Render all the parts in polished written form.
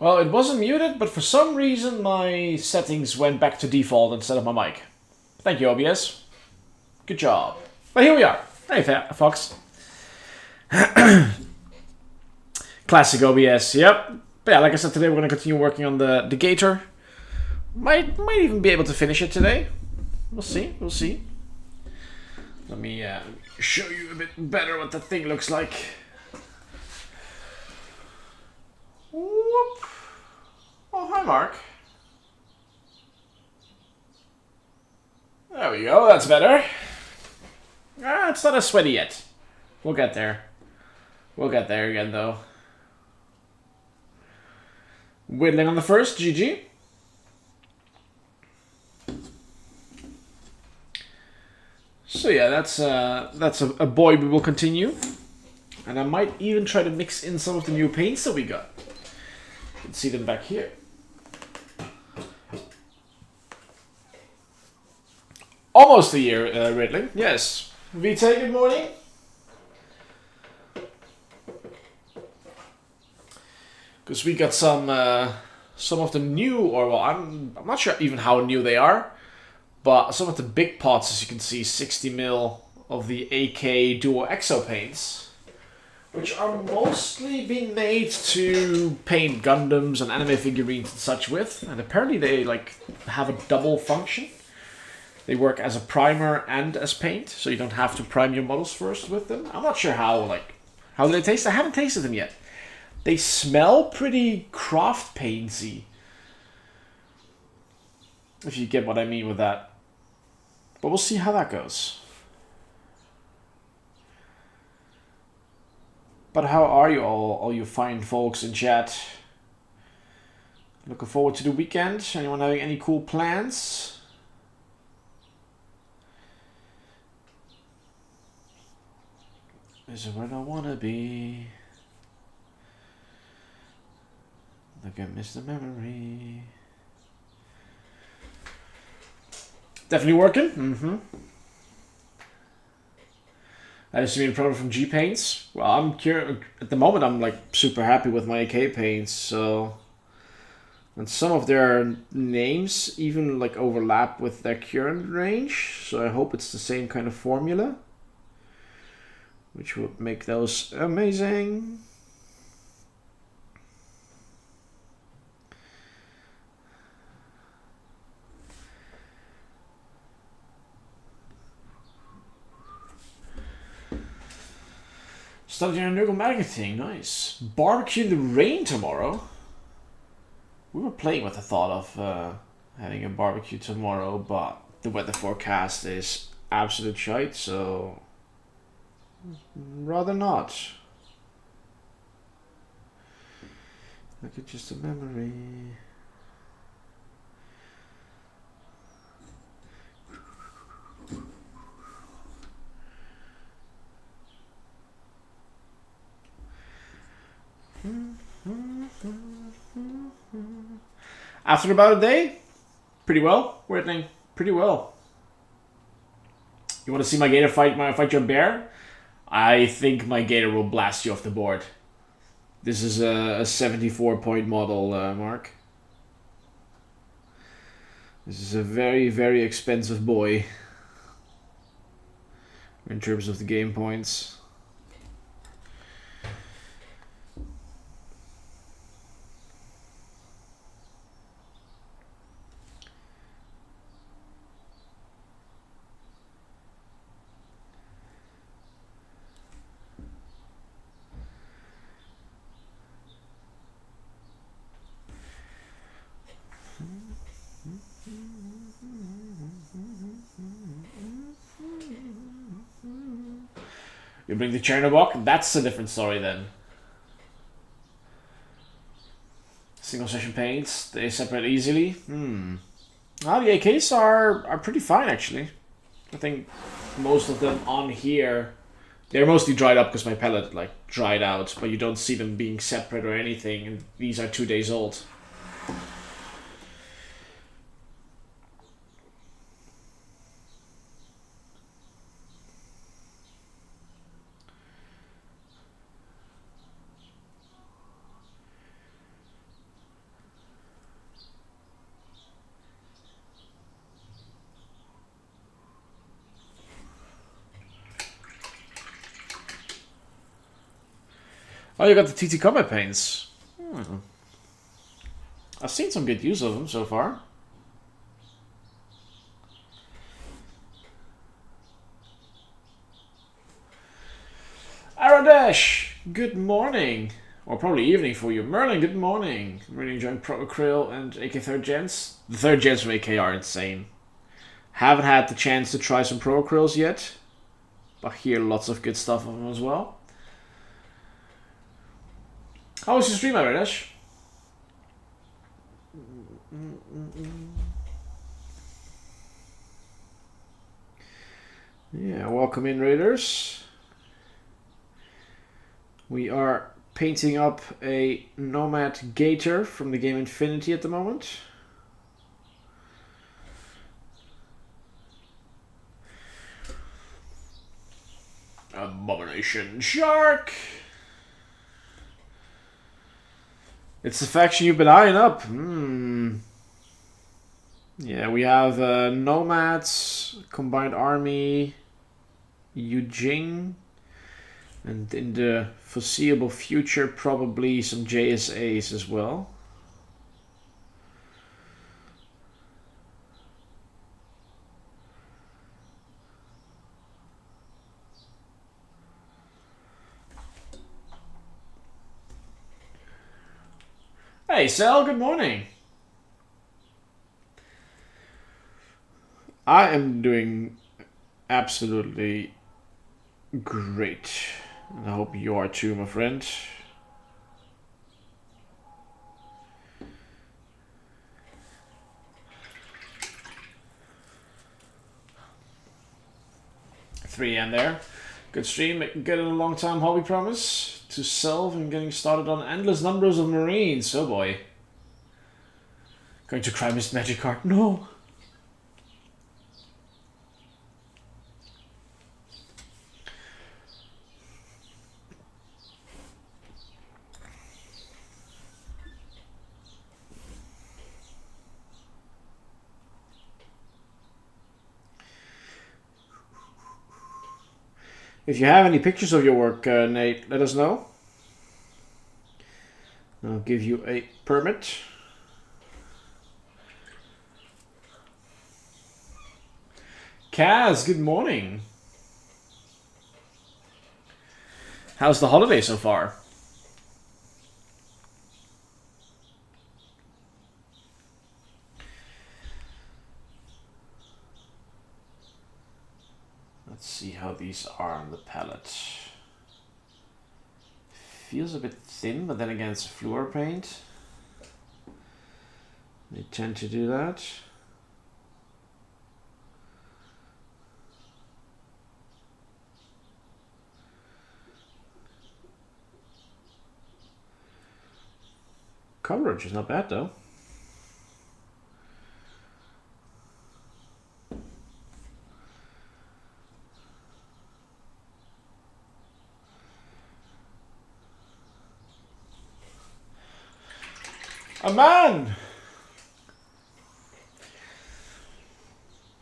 Well, it wasn't muted, but for some reason my settings went back to default instead of my mic. Thank you, OBS. Good job. But here we are. Hey, Fox. Classic OBS, yep. But yeah, like I said, today we're going to continue working on the Gator. Might even be able to finish it today. We'll see, we'll see. Let me show you a bit better what the thing looks like. Whoop. Oh, hi, Mark. There we go, that's better. It's not as sweaty yet. We'll get there. We'll get there again, though. Whittling on the first, GG. So yeah, that's a boy we will continue. And I might even try to mix in some of the new paints that we got. You can see them back here. Almost a year, Riddling. Yes. Vita, good morning. Because we got some of the new, or well, I'm not sure even how new they are, but some of the big pots, as you can see, 60 ml of the AK Duo Exo paints, which are mostly being made to paint Gundams and anime figurines and such with, and apparently they like have a double function. They work as a primer and as paint, so you don't have to prime your models first with them. I'm not sure how do they taste. I haven't tasted them yet. They smell pretty craft paintsy, if you get what I mean with that. But we'll see how that goes. But how are you all you fine folks in chat? Looking forward to the weekend? Anyone having any cool plans? Is it where I wanna be? Look at Mr. Memory. Definitely working. Mm-hmm. I just made a problem from G paints. Well, I'm curious. At the moment, I'm like super happy with my AK paints. So, and some of their names even like overlap with their current range. So I hope it's the same kind of formula, which would make those amazing. Studying a marketing, nice. Barbecue in the rain tomorrow. We were playing with the thought of having a barbecue tomorrow, but the weather forecast is absolute shite, so rather not. Look at just a memory. After about a day, pretty well. Whitney, pretty well. You want to see my gator fight your bear? I think my gator will blast you off the board. This is a 74-point model, Mark. This is a very, very expensive boy in terms of the game points. You bring the Chernobog? That's a different story then. Single session paints, they separate easily. Well, the AKs are pretty fine actually. I think most of them on here, they're mostly dried up because my pellet like dried out, but you don't see them being separate or anything, and these are 2 days old. Oh, you got the TT Combat Paints. I've seen some good use of them so far. Aradesh, good morning. Or probably evening for you. Merlin, good morning. I'm really enjoying Pro Krill and AK 3rd Gens. The 3rd Gens from AK are insane. Haven't had the chance to try some Pro Krills yet, but hear lots of good stuff of them as well. How was your stream, Aradesh? Yeah, welcome in, Raiders. We are painting up a Nomad Gator from the game Infinity at the moment. Abomination Shark! It's the faction you've been eyeing up. Yeah, we have Nomads, Combined Army, Yujing, and in the foreseeable future, probably some JSAs as well. Hey, Sal, good morning. I am doing absolutely great. And I hope you are too, my friend. Three and there. Good stream. Get in a long time hobby promise to Self and getting started on endless numbers of Marines. Oh boy. Going to cry Missed Magic card. No. If you have any pictures of your work, Nate, let us know. I'll give you a permit. Kaz, good morning. How's the holiday so far? Let's see how these are on the palette. Feels a bit thin, but then again it's fluor paint. They tend to do that. Coverage is not bad though. A man!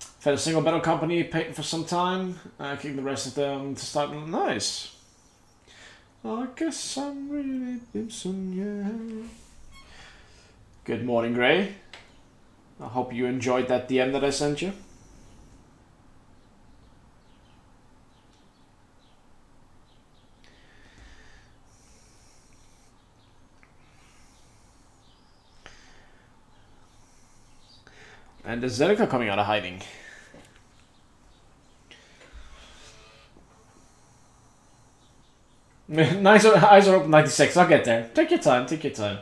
I've had a single battle company painting for some time, kicking the rest of them to start. Nice. I guess I'm really Bimson, yeah. Good morning, Gray. I hope you enjoyed that DM that I sent you. And is Zeneca coming out of hiding? Nice, eyes are open 96. I'll get there. Take your time, take your time.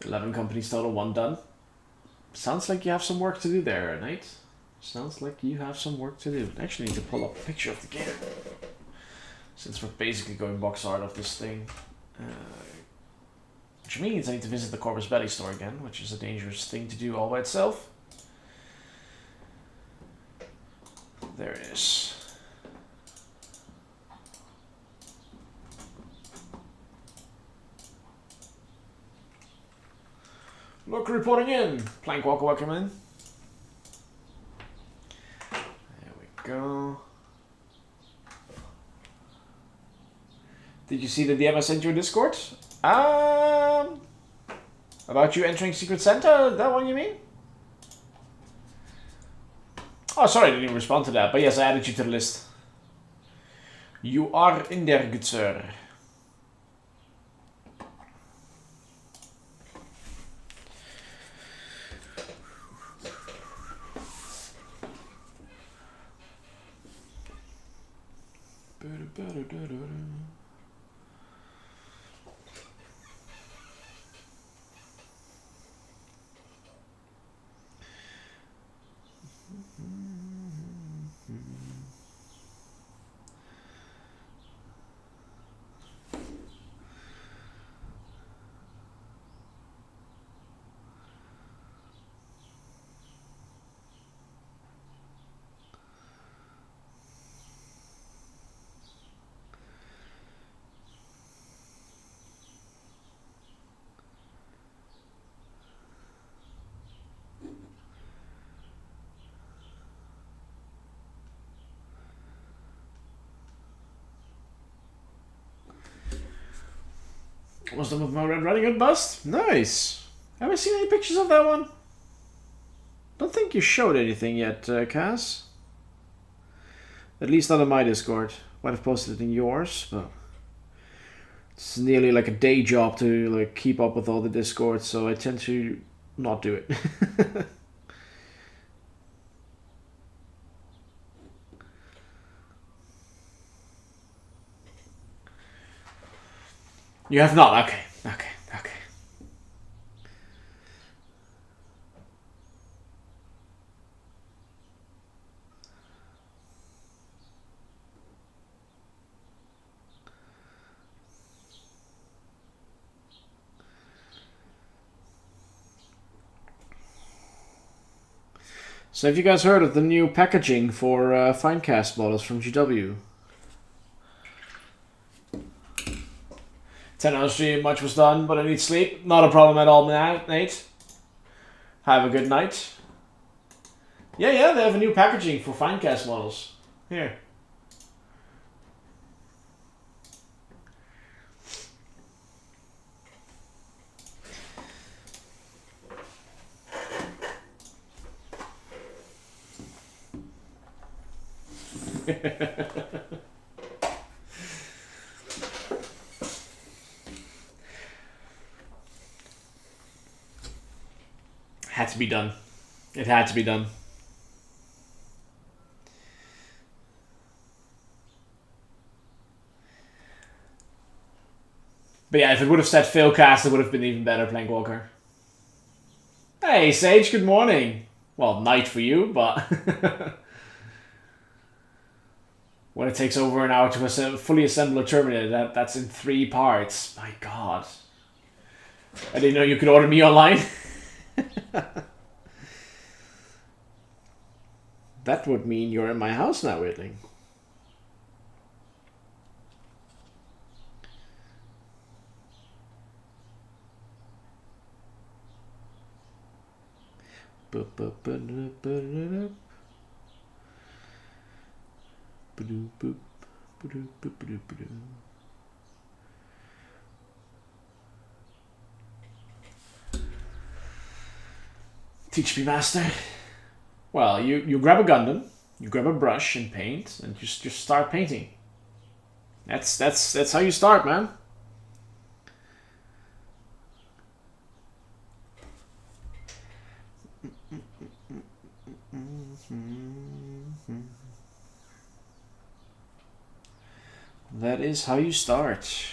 11 companies total, 1 done. Sounds like you have some work to do there, Nate. Sounds like you have some work to do. I actually need to pull up a picture of the gator, since we're basically going box art of this thing. Which means I need to visit the Corvus Belly store again, which is a dangerous thing to do all by itself. There it is. Look, reporting in. Plank Walker, welcome in. There we go. Did you see the DM I sent you in Discord? About you entering Secret Santa? That one you mean? Oh, sorry, I didn't even respond to that. But yes, I added you to the list. You are in there, good sir. Was done with my Red Riding Hood bust? Nice. Have I seen any pictures of that one? Don't think you showed anything yet, Cass. At least not in my Discord. Might have posted it in yours, but it's nearly like a day job to like keep up with all the Discords, so I tend to not do it. You have not? Okay. So have you guys heard of the new packaging for Finecast bottles from GW? 10 hours stream, much was done, but I need sleep. Not a problem at all, Nate. Have a good night. Yeah, they have a new packaging for Finecast models. Here. Had to be done. It had to be done. But yeah, if it would have said Failcast, it would have been even better, Plankwalker. Hey, Sage, good morning. Well, night for you, but... when it takes over an hour to fully assemble a Terminator, that's in 3 parts. My god. I didn't know you could order me online. That would mean you're in my house now, Whitling. Teach me, master. Well, you grab a Gundam, you grab a brush and paint, and just start painting. That's how you start, man. That is how you start.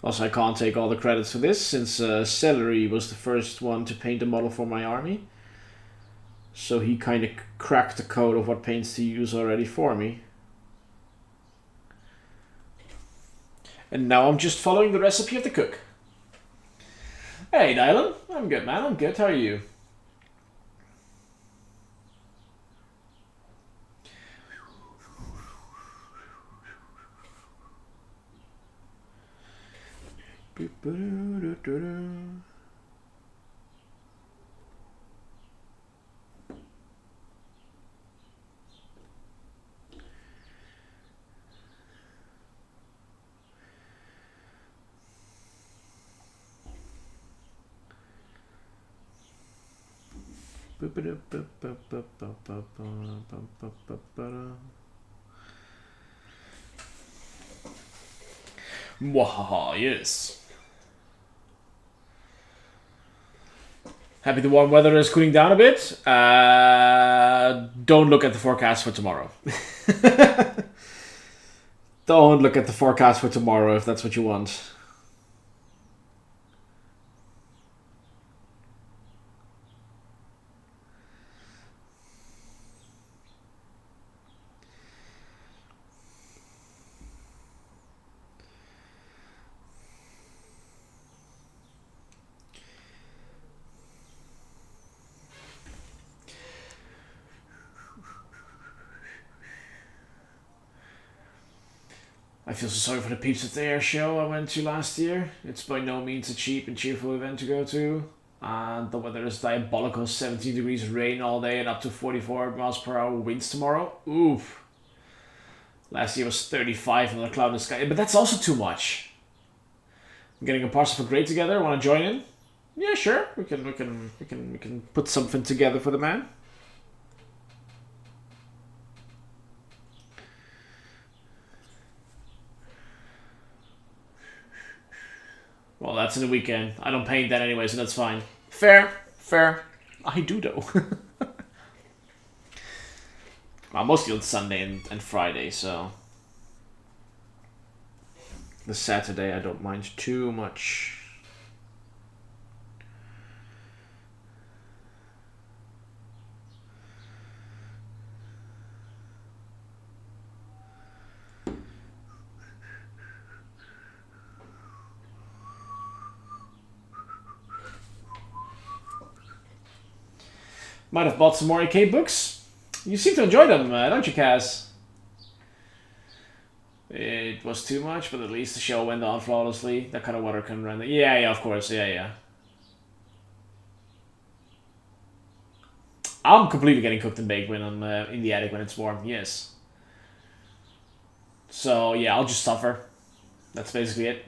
Also, I can't take all the credits for this, since Celery was the first one to paint a model for my army. So he kind of cracked the code of what paints to use already for me. And now I'm just following the recipe of the cook. Hey, Dylan. I'm good, man. I'm good. How are you? Mwahaha, yes. Happy the warm weather is cooling down a bit. Don't look at the forecast for tomorrow. Don't look at the forecast for tomorrow if that's what you want. I feel so sorry for the peeps at the air show I went to last year. It's by no means a cheap and cheerful event to go to. And the weather is diabolical, 17 degrees rain all day and up to 44 miles per hour winds tomorrow. Oof. Last year was 35 and a cloudless sky, but that's also too much. I'm getting a parcel for grade together. Want to join in? Yeah, sure. We can put something together for the man. Well, that's in the weekend. I don't paint that anyway, so that's fine. Fair. I do though. Well, mostly on Sunday and Friday, so the Saturday I don't mind too much. Might have bought some more AK books. You seem to enjoy them, don't you, Kaz? It was too much, but at least the show went on flawlessly. That kind of water can run. Yeah, of course. Yeah. I'm completely getting cooked and baked when I'm in the attic when it's warm. Yes. So yeah, I'll just suffer. That's basically it.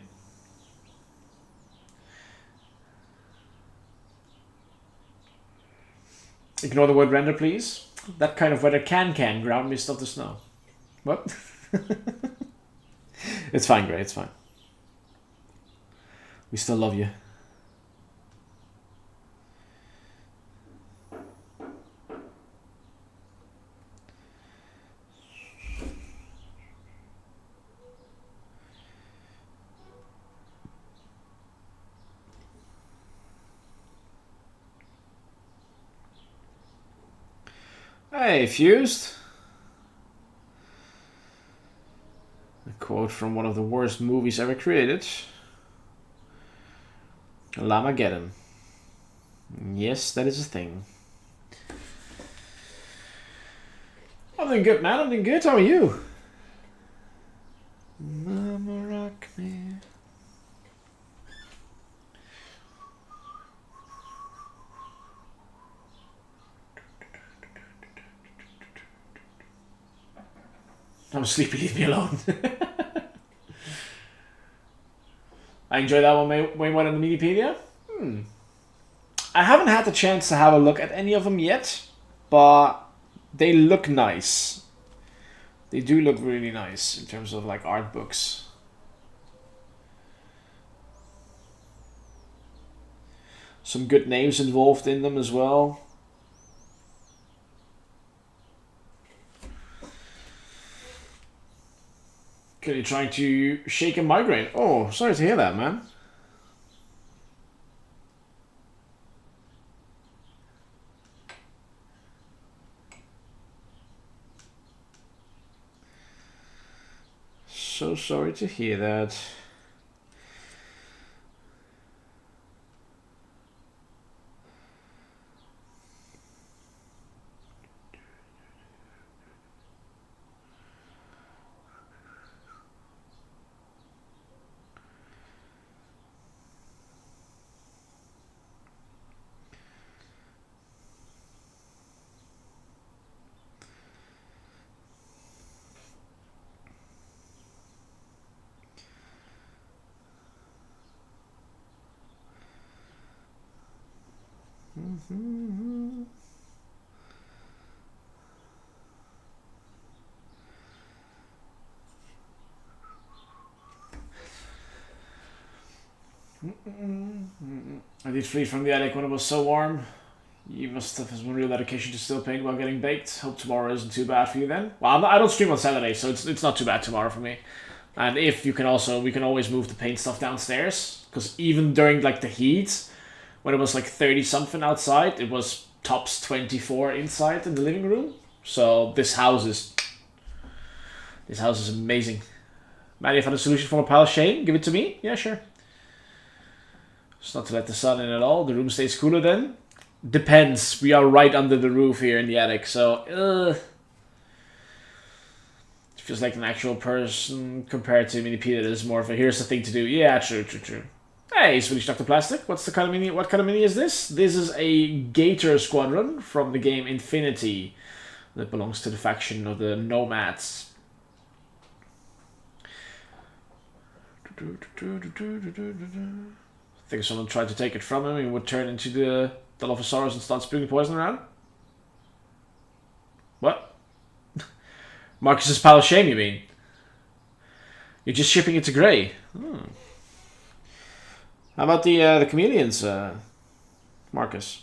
Ignore the word render, please. That kind of weather can ground mist of the snow. What? It's fine, Gray. It's fine. We still love you. Hey, Fused. A quote from one of the worst movies ever created. Lamageddon. Yes, that is a thing. I'm doing good, man. I'm doing good. How are you? Mama rock me. I'm sleepy, leave me alone. I enjoyed that one way more than the Minipedia. I haven't had the chance to have a look at any of them yet, but they look nice. They do look really nice in terms of like art books. Some good names involved in them as well. You're trying to shake a migraine. Oh, sorry to hear that, man. So sorry to hear that. I did flee from the attic when it was so warm. You must have some real dedication to still paint while getting baked. Hope tomorrow isn't too bad for you then. Well, I don't stream on Saturday, so it's not too bad tomorrow for me. And if you can also, we can always move the paint stuff downstairs. Because even during like the heat, when it was like 30 something outside, it was tops 24 inside in the living room. So this house is amazing. Maddie, I found a solution for a pile of shame. Give it to me. Yeah, sure. Just not to let the sun in at all. The room stays cooler then. Depends. We are right under the roof here in the attic, so it feels like an actual person compared to MiniMat. That is more of a here's the thing to do. Yeah, true. Hey, Swedish Dr. Plastic. What kind of mini is this? This is a Gator Squadron from the game Infinity that belongs to the faction of the Nomads. I think someone tried to take it from him and would turn into the Dilophosaurus and start spewing poison around. What? Marcus's pile of shame, you mean? You're just shipping it to Grey. How about the chameleons, Marcus?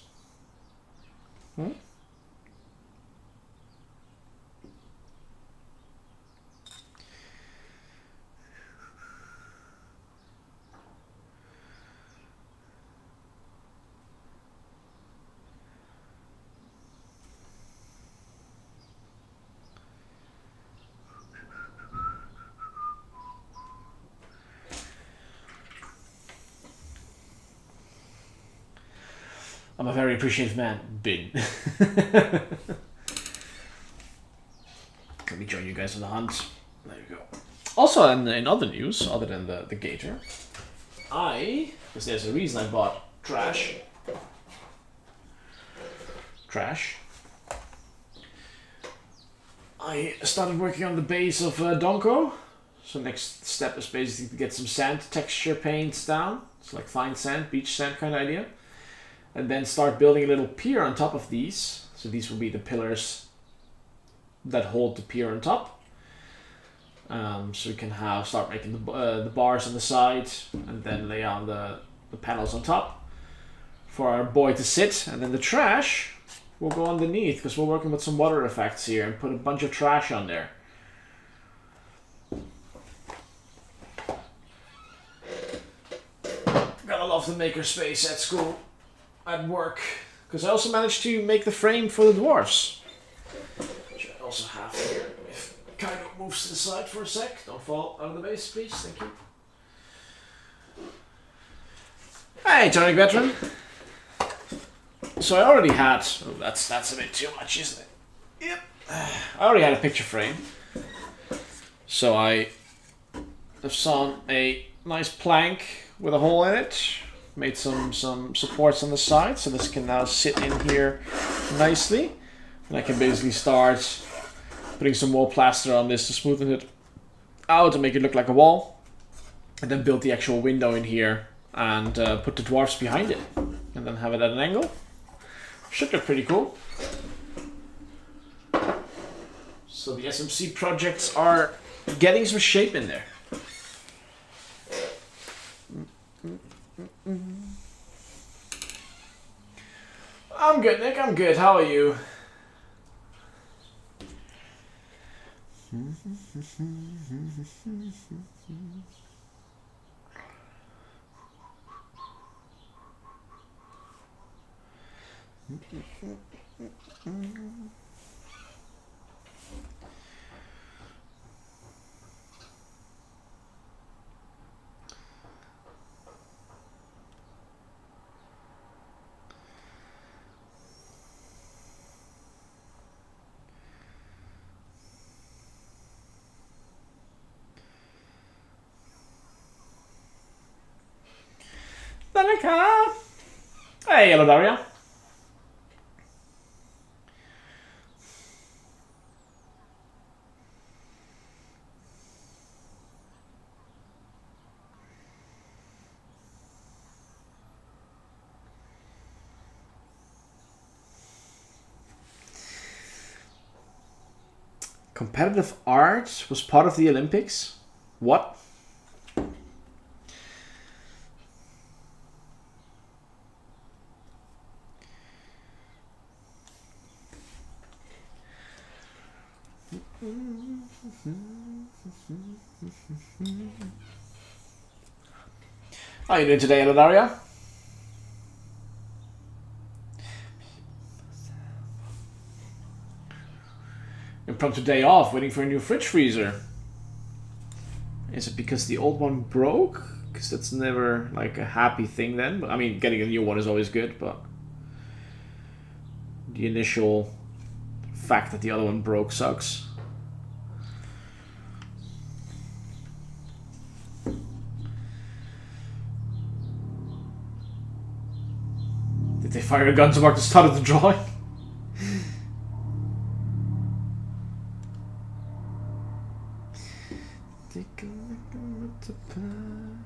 I'm a very appreciative man, Bin. Let me join you guys on the hunt. There you go. Also, in other news, other than the gator, because there's a reason I bought trash. I started working on the base of Donko. So next step is basically to get some sand texture paints down. It's like fine sand, beach sand kind of idea. And then start building a little pier on top of these. So these will be the pillars that hold the pier on top. So we can start making the bars on the side and then lay on the panels on top for our boy to sit. And then the trash will go underneath because we're working with some water effects here and put a bunch of trash on there. Gotta love the makerspace at school. At work, because I also managed to make the frame for the dwarves, which I also have here. If Kaido moves to the side for a sec, don't fall out of the base, please. Thank you. Hey, Tony Veteran. So I already had. Oh, that's a bit too much, isn't it? Yep. I already had a picture frame, so I have sawn a nice plank with a hole in it. Made some supports on the side, so this can now sit in here nicely. And I can basically start putting some wall plaster on this to smoothen it out and make it look like a wall. And then build the actual window in here and put the dwarfs behind it. And then have it at an angle. Should look pretty cool. So the SMC projects are getting some shape in there. I'm good, Nick. I'm good. How are you? Danica! Hey, hello, Daria. Competitive art was part of the Olympics? What? How are you doing today, Eladaria? Impromptu day off, waiting for a new fridge freezer. Is it because the old one broke? Because that's never like a happy thing then. I mean, getting a new one is always good, but the initial fact that the other one broke sucks. Did they fire a gun to mark the start of the drawing? Take a look at the plan.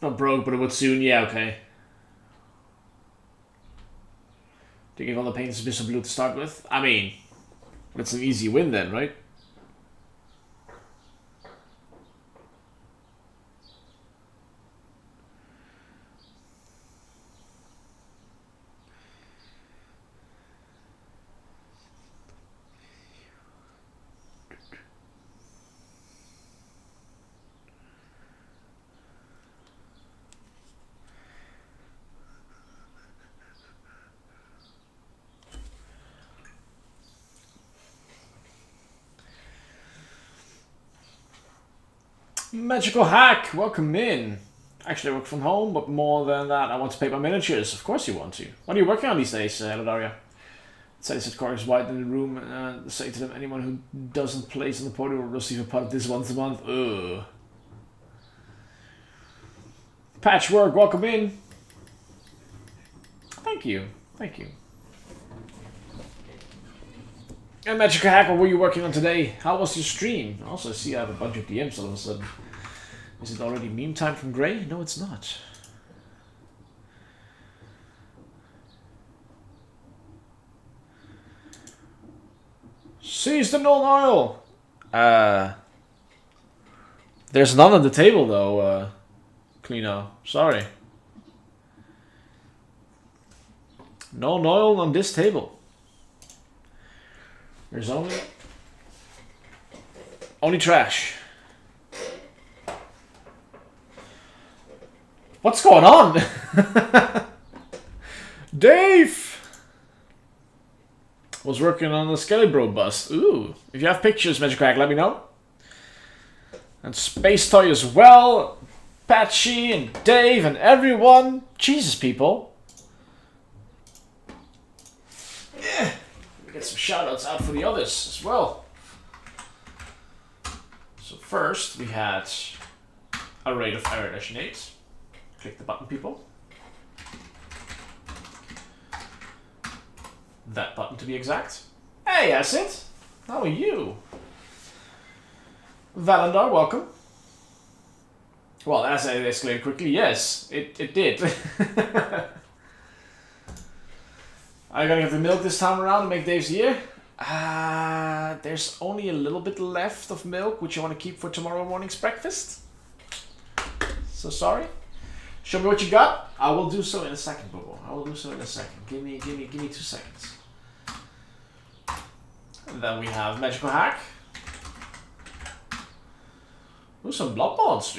Not broke, but it would soon. Yeah, okay. Taking on the paint is Mr. Blue to start with. I mean, it's an easy win then, right? Magical Hack, welcome in. Actually, I work from home, but more than that, I want to paint my miniatures. Of course you want to. What are you working on these days, Eladaria? Say that car is white in the room, and say to them, anyone who doesn't place on the podium will receive a part of this once a month. Ugh. Patchwork, welcome in. Thank you, thank you. And Magical Hack, what were you working on today? How was your stream? Also, I see I have a bunch of DMs all of a sudden. Is it already meme time from Grey? No, it's not. Seize the known oil! There's none on the table though, Cleano. Sorry. No oil on this table. There's only trash. What's going on? Dave was working on the Skelly Bro bust. Ooh, if you have pictures, Magic Crack, let me know. And Space Toy as well. Patchy and Dave and everyone. Jesus, people. Yeah. Get some shoutouts out for the others as well. So first we had a raid of Iron Edition 8. Click the button, people. That button to be exact. Hey, Acid! How are you? Valandar, welcome. Well, as I escalated quickly, yes, it did. Are you gonna get the milk this time around to make Dave's year? There's only a little bit left of milk, which I want to keep for tomorrow morning's breakfast. So sorry. Show me what you got. I will do so in a second, Bobo. I will do so in a second. Give me 2 seconds. And then we have Magical Hack. Ooh, some Blood Bonds.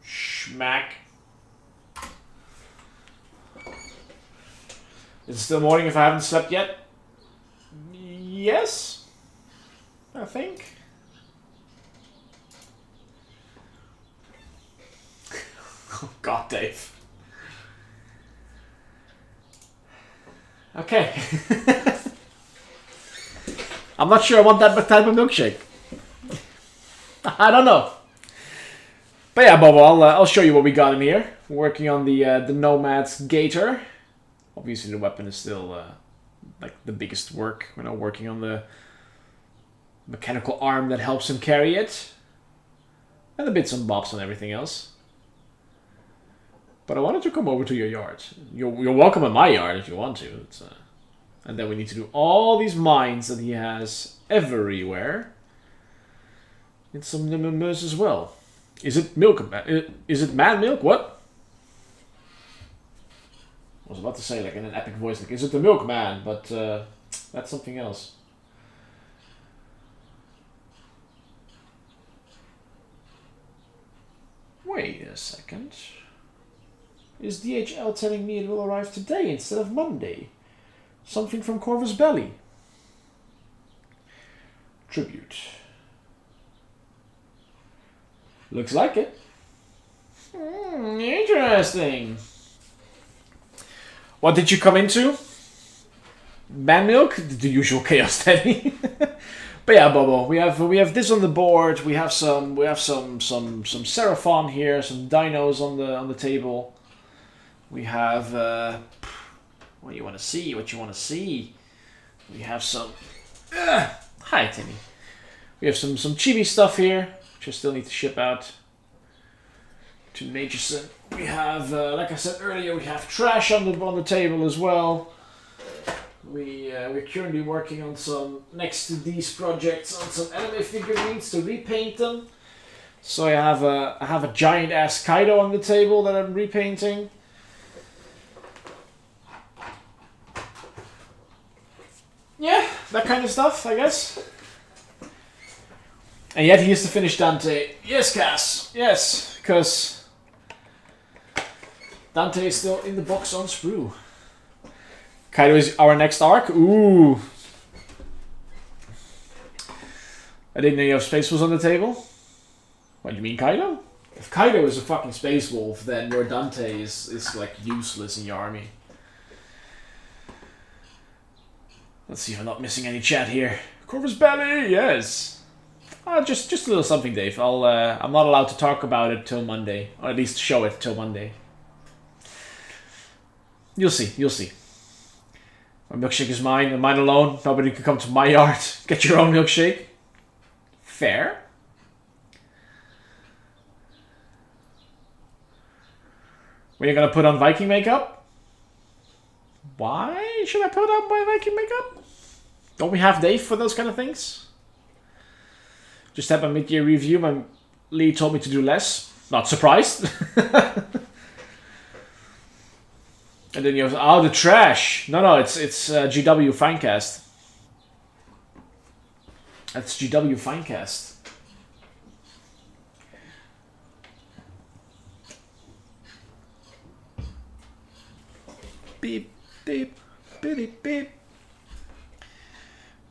Schmack. Is it still morning if I haven't slept yet? Yes, I think. Oh God, Dave. Okay. I'm not sure I want that type of milkshake. I don't know. But yeah, Bobo, I'll show you what we got in here. We're working on the Nomad's Gator. Obviously, the weapon is still like the biggest work. We're now working on the mechanical arm that helps him carry it, and the bits and bobs and everything else. But I wanted to come over to your yard. You're welcome in my yard if you want to. And then we need to do all these mines that he has everywhere. And some numbers as well. Is it milk? Is it man milk? What? I was about to say like in an epic voice, like, is it the milkman? But that's something else. Wait a second. Is DHL telling me it will arrive today instead of Monday? Something from Corvus Belly. Tribute. Looks like it. Interesting. What did you come into? Man milk? The usual chaos Teddy. But yeah, Bobo, we have this on the board. We have some Seraphon here, some dinos on the table. We have what you want to see, We have some hi Timmy. We have some chibi stuff here, which I still need to ship out to Natureson. We have like I said earlier, we have trash on the table as well. We're currently working on some, next to these projects, on some anime figurines to repaint them. So I have a giant ass Kaido on the table that I'm repainting. Yeah, that kind of stuff, I guess. And yet he has to finish Dante. Yes, Cass. Yes, because Dante is still in the box on sprue. Kaido is our next arc. Ooh. I didn't know you have Space Wolves on the table. What, you mean Kaido? If Kaido is a fucking Space Wolf, then your Dante is like useless in your army. Let's see if I'm not missing any chat here. Corvus Belly, yes. Just a little something, Dave. I'm not allowed to talk about it till Monday, or at least show it till Monday. You'll see. My milkshake is mine, and mine alone. Nobody can come to my yard. Get your own milkshake. Fair. When are you gonna put on Viking makeup? Why should I put on my Viking makeup? Don't we have Dave for those kind of things? Just had my mid-year review. My lead told me to do less. Not surprised. And then you have, the trash. No, it's GW Finecast. That's GW Finecast. Beep, beep, beep, beep.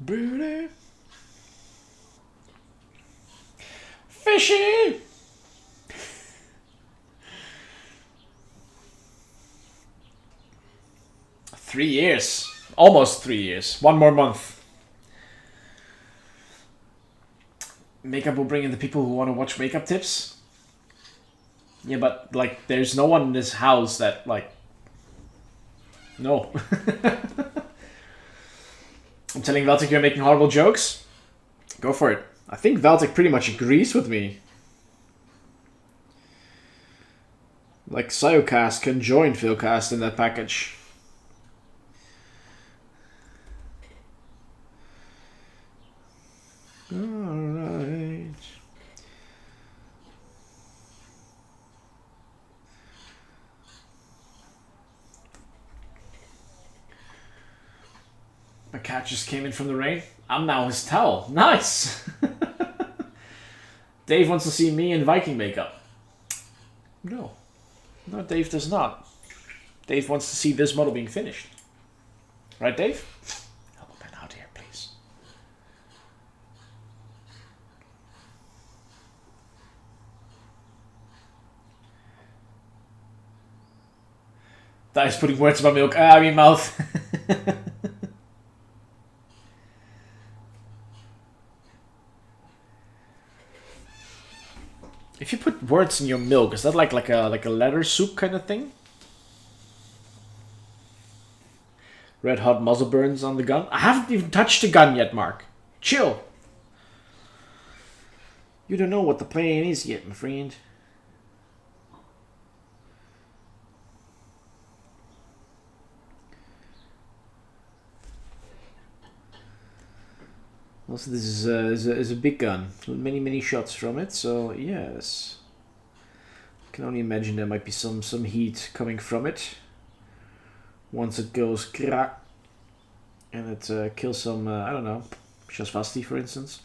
Brûlé. Fishy! $3 years. Almost 3 years. 1 more month. Makeup will bring in the people who want to watch makeup tips. Yeah, but, like, there's no one in this house that, like... No. I'm telling Veltic you're making horrible jokes? Go for it. I think Veltic pretty much agrees with me. Like, Psyocast can join Philcast in that package. Alright. My cat just came in from the rain. I'm now his towel. Nice! Dave wants to see me in Viking makeup. No. No, Dave does not. Dave wants to see this model being finished. Right, Dave? Help a pen out here, please. That is putting words in my milk. I mean mouth. If you put words in your milk, is that like a leather soup kind of thing? Red hot muzzle burns on the gun. I haven't even touched the gun yet, Mark. Chill. You don't know what the plan is yet, my friend. Also, this is a big gun. Many shots from it, so yes. I can only imagine there might be some heat coming from it. Once it goes crack. And it kills some, I don't know, Shasvasti, for instance.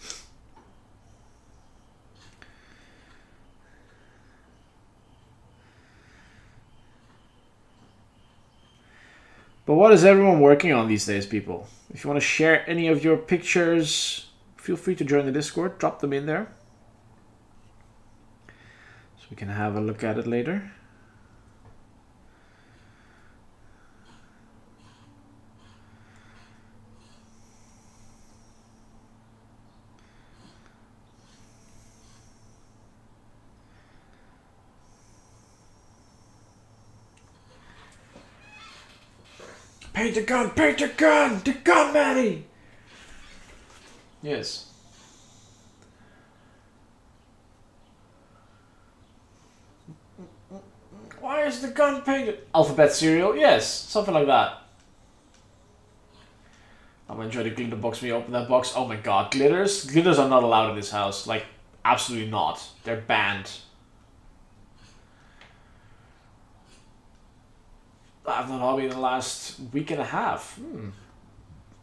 But what is everyone working on these days, people? If you want to share any of your pictures, feel free to join the Discord. Drop them in there. So we can have a look at it later. Paint the gun! Paint the gun! The gun, Manny! Yes. Why is the gun painted? Alphabet cereal? Yes, something like that. I'm gonna enjoy the glitter box when you open that box. Oh my god, glitters? Glitters are not allowed in this house. Like, absolutely not. They're banned. I've not hobby in the last week and a half.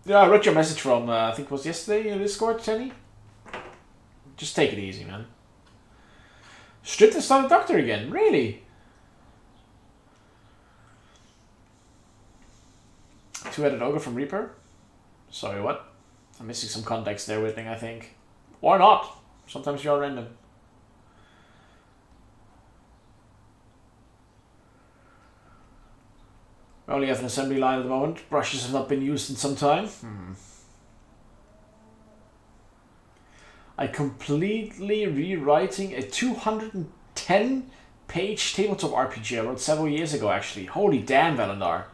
Yeah, I read your message from, I think it was yesterday in Discord, Tenny. Just take it easy, man. Stripped and started Doctor again? Really? Two-headed ogre from Reaper? Sorry, what? I'm missing some context there, Whitting, I think. Or not. Sometimes you're random. We only have an assembly line at the moment. Brushes have not been used in some time. I'm completely rewriting a 210-page tabletop RPG I wrote several years ago, actually. Holy damn, Valendar.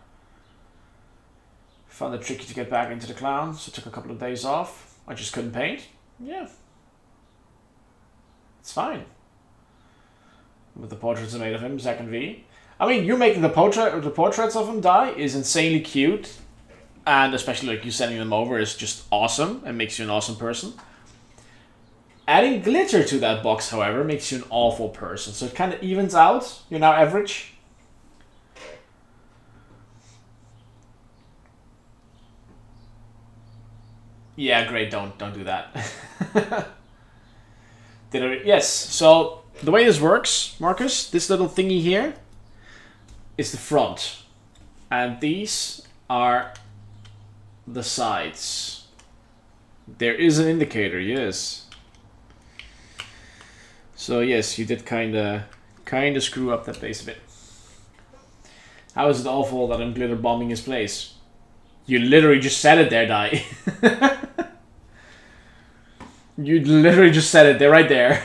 Found it tricky to get back into the clown, so took a couple of days off. I just couldn't paint. Yeah. It's fine. But the portraits are made of him, Zack and V. I mean, you making the portraits of him die is insanely cute. And especially like you sending them over is just awesome and makes you an awesome person. Adding glitter to that box, however, makes you an awful person. So it kind of evens out. You're now average. Yeah, great. Don't do that. Yes. So the way this works, Marcus, this little thingy here is the front, and these are the sides. There is an indicator, yes. So yes, you did kinda screw up that base a bit. How is it awful that I'm glitter bombing his place? You literally just said it there, Dai. You literally just said it. They're right there.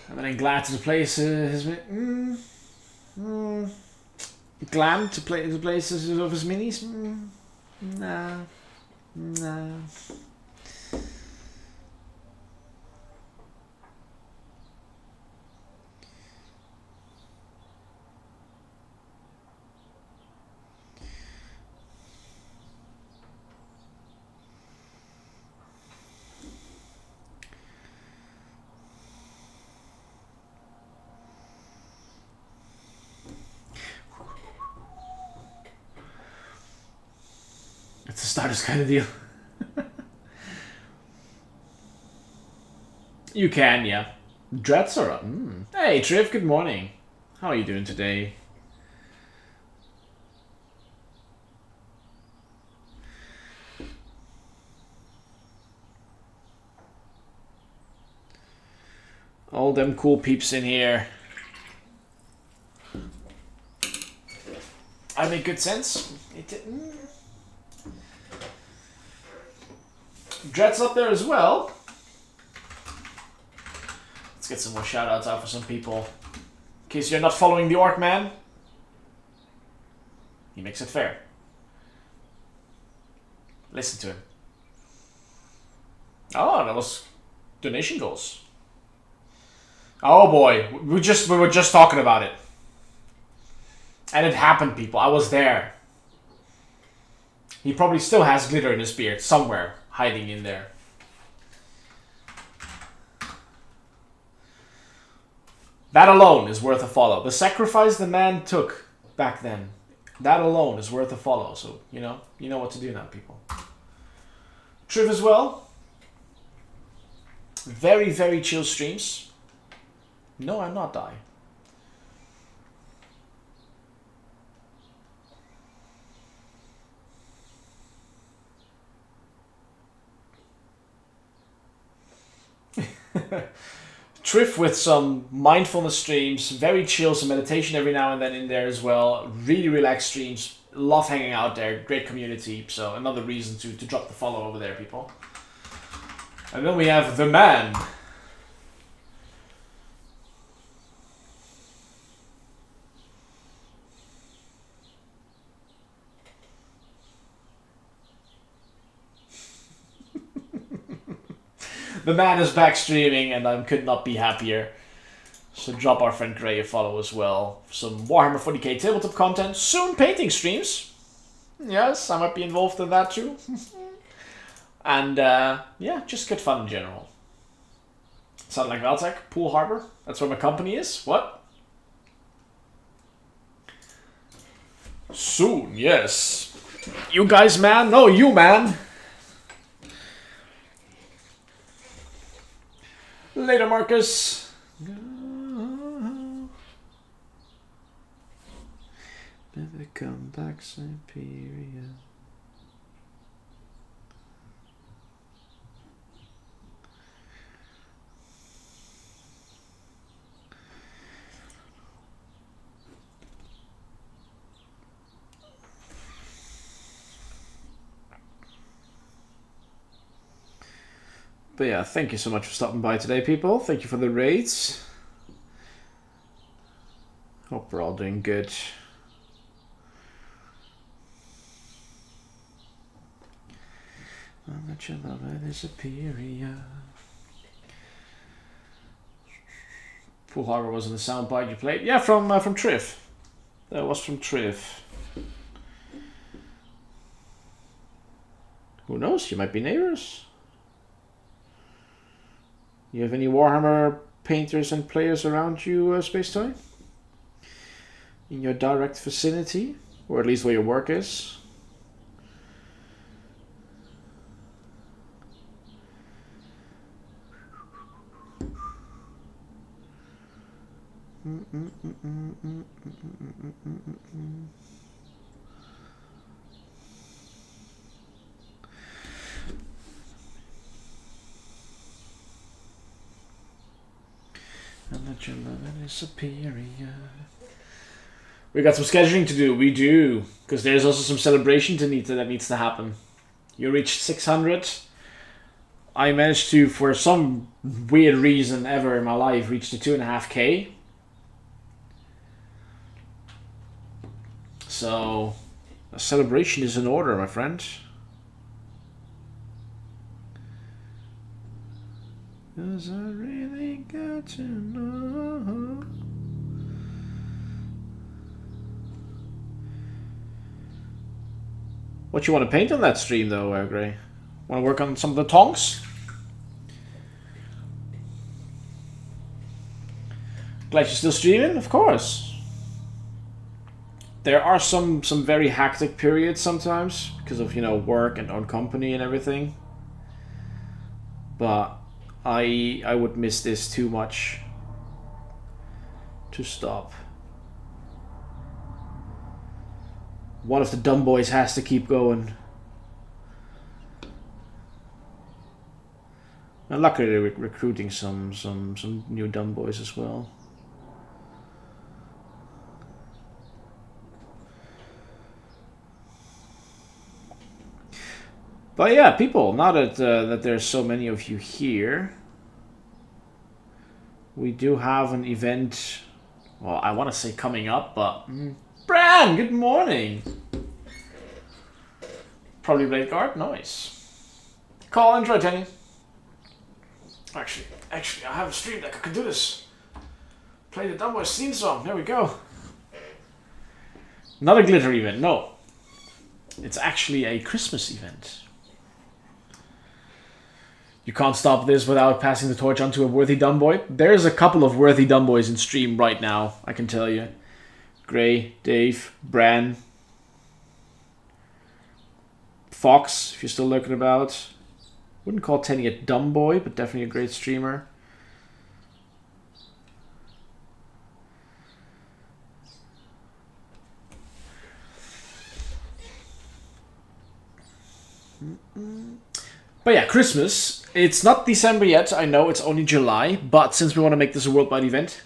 I'm then glad to the place glam to play the places of his minis. Nah. It's a starters kind of deal. You can, yeah. Dreads are up. Hey, Triv, good morning. How are you doing today? All them cool peeps in here. I make good sense. Dread's up there as well. Let's get some more shoutouts out for some people. In case you're not following the Orc Man, he makes it fair. Listen to him. Oh, that was donation goals. Oh boy, we were just talking about it. And it happened, people. I was there. He probably still has glitter in his beard somewhere, hiding in there. That alone is worth a follow. The sacrifice the man took back then, that alone is worth a follow. So, you know what to do now, people. Triv as well. Very, very chill streams. No, I'm not dying. Triff with some mindfulness streams, very chill, some meditation every now and then in there as well. Really relaxed streams. Love hanging out there. Great community. So another reason to drop the follow over there, people. And then we have the man. The man is back streaming, and I could not be happier. So drop our friend Gray a follow as well. Some Warhammer 40k tabletop content. Soon painting streams. Yes, I might be involved in that too. And yeah, just good fun in general. Sound like Valtech? Pool Harbor? That's where my company is? What? Soon, yes. You guys, man? No, you, man. Later, Marcus. Never come back, Siberia. But yeah, thank you so much for stopping by today, people. Thank you for the raids. Hope we're all doing good. I'll let you love it is superior. Pool Harbor was in the soundbite you played. Yeah, from Triff. That was from Triff. Who knows? You might be neighbors. You have any Warhammer painters and players around you, Space Toy? In your direct vicinity? Or at least where your work is? And that your loving is superior. We got some scheduling to do. We do, because there's also some celebration that needs to happen. You reached 600. I managed to, for some weird reason ever in my life, reach the 2.5K. So a celebration is in order, my friend. 'Cause I really got to know. What you want to paint on that stream, though, Gray? Want to work on some of the tongs? Glad you're still streaming, of course. There are some very hectic periods sometimes because of, work and own company and everything. But I would miss this too much to stop. One of the dumb boys has to keep going. And luckily they're recruiting some new dumb boys as well. But yeah, people, now that there's so many of you here, we do have an event. Well, I want to say coming up, but Bran, good morning. Probably Blade Guard, nice. Call intro, Tenny. Actually, I have a stream deck. I can do this. Play the Dumboys theme song. There we go. Not a glitter event, no. It's actually a Christmas event. You can't stop this without passing the torch on to a worthy Dumboy. There's a couple of worthy Dumboys in stream right now, I can tell you. Gray, Dave, Bran, Fox, if you're still looking about. Wouldn't call Tenny a Dumboy, but definitely a great streamer. But yeah, Christmas. It's not December yet. I know it's only July. But since we want to make this a worldwide event,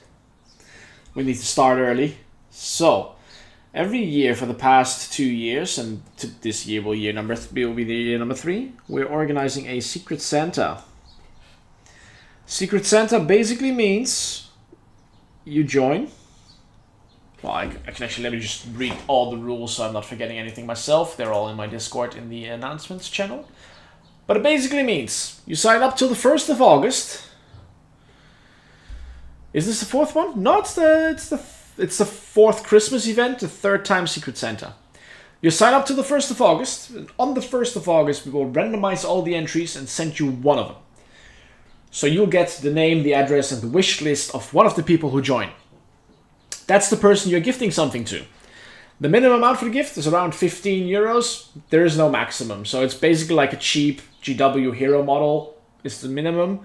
we need to start early. So, every year for the past 2 years, and this year will be the year number 3, we're organizing a Secret Santa. Secret Santa basically means you join. Well, I can actually, let me just read all the rules so I'm not forgetting anything myself. They're all in my Discord in the announcements channel. But it basically means you sign up till the 1st of August. Is this the 4th one? No, it's the 4th Christmas event, the 3rd time Secret Santa. You sign up till the 1st of August. And on the 1st of August, we will randomize all the entries and send you one of them. So you'll get the name, the address, and the wish list of one of the people who join. That's the person you're gifting something to. The minimum amount for the gift is around 15 euros. There is no maximum. So it's basically like a cheap GW hero model is the minimum.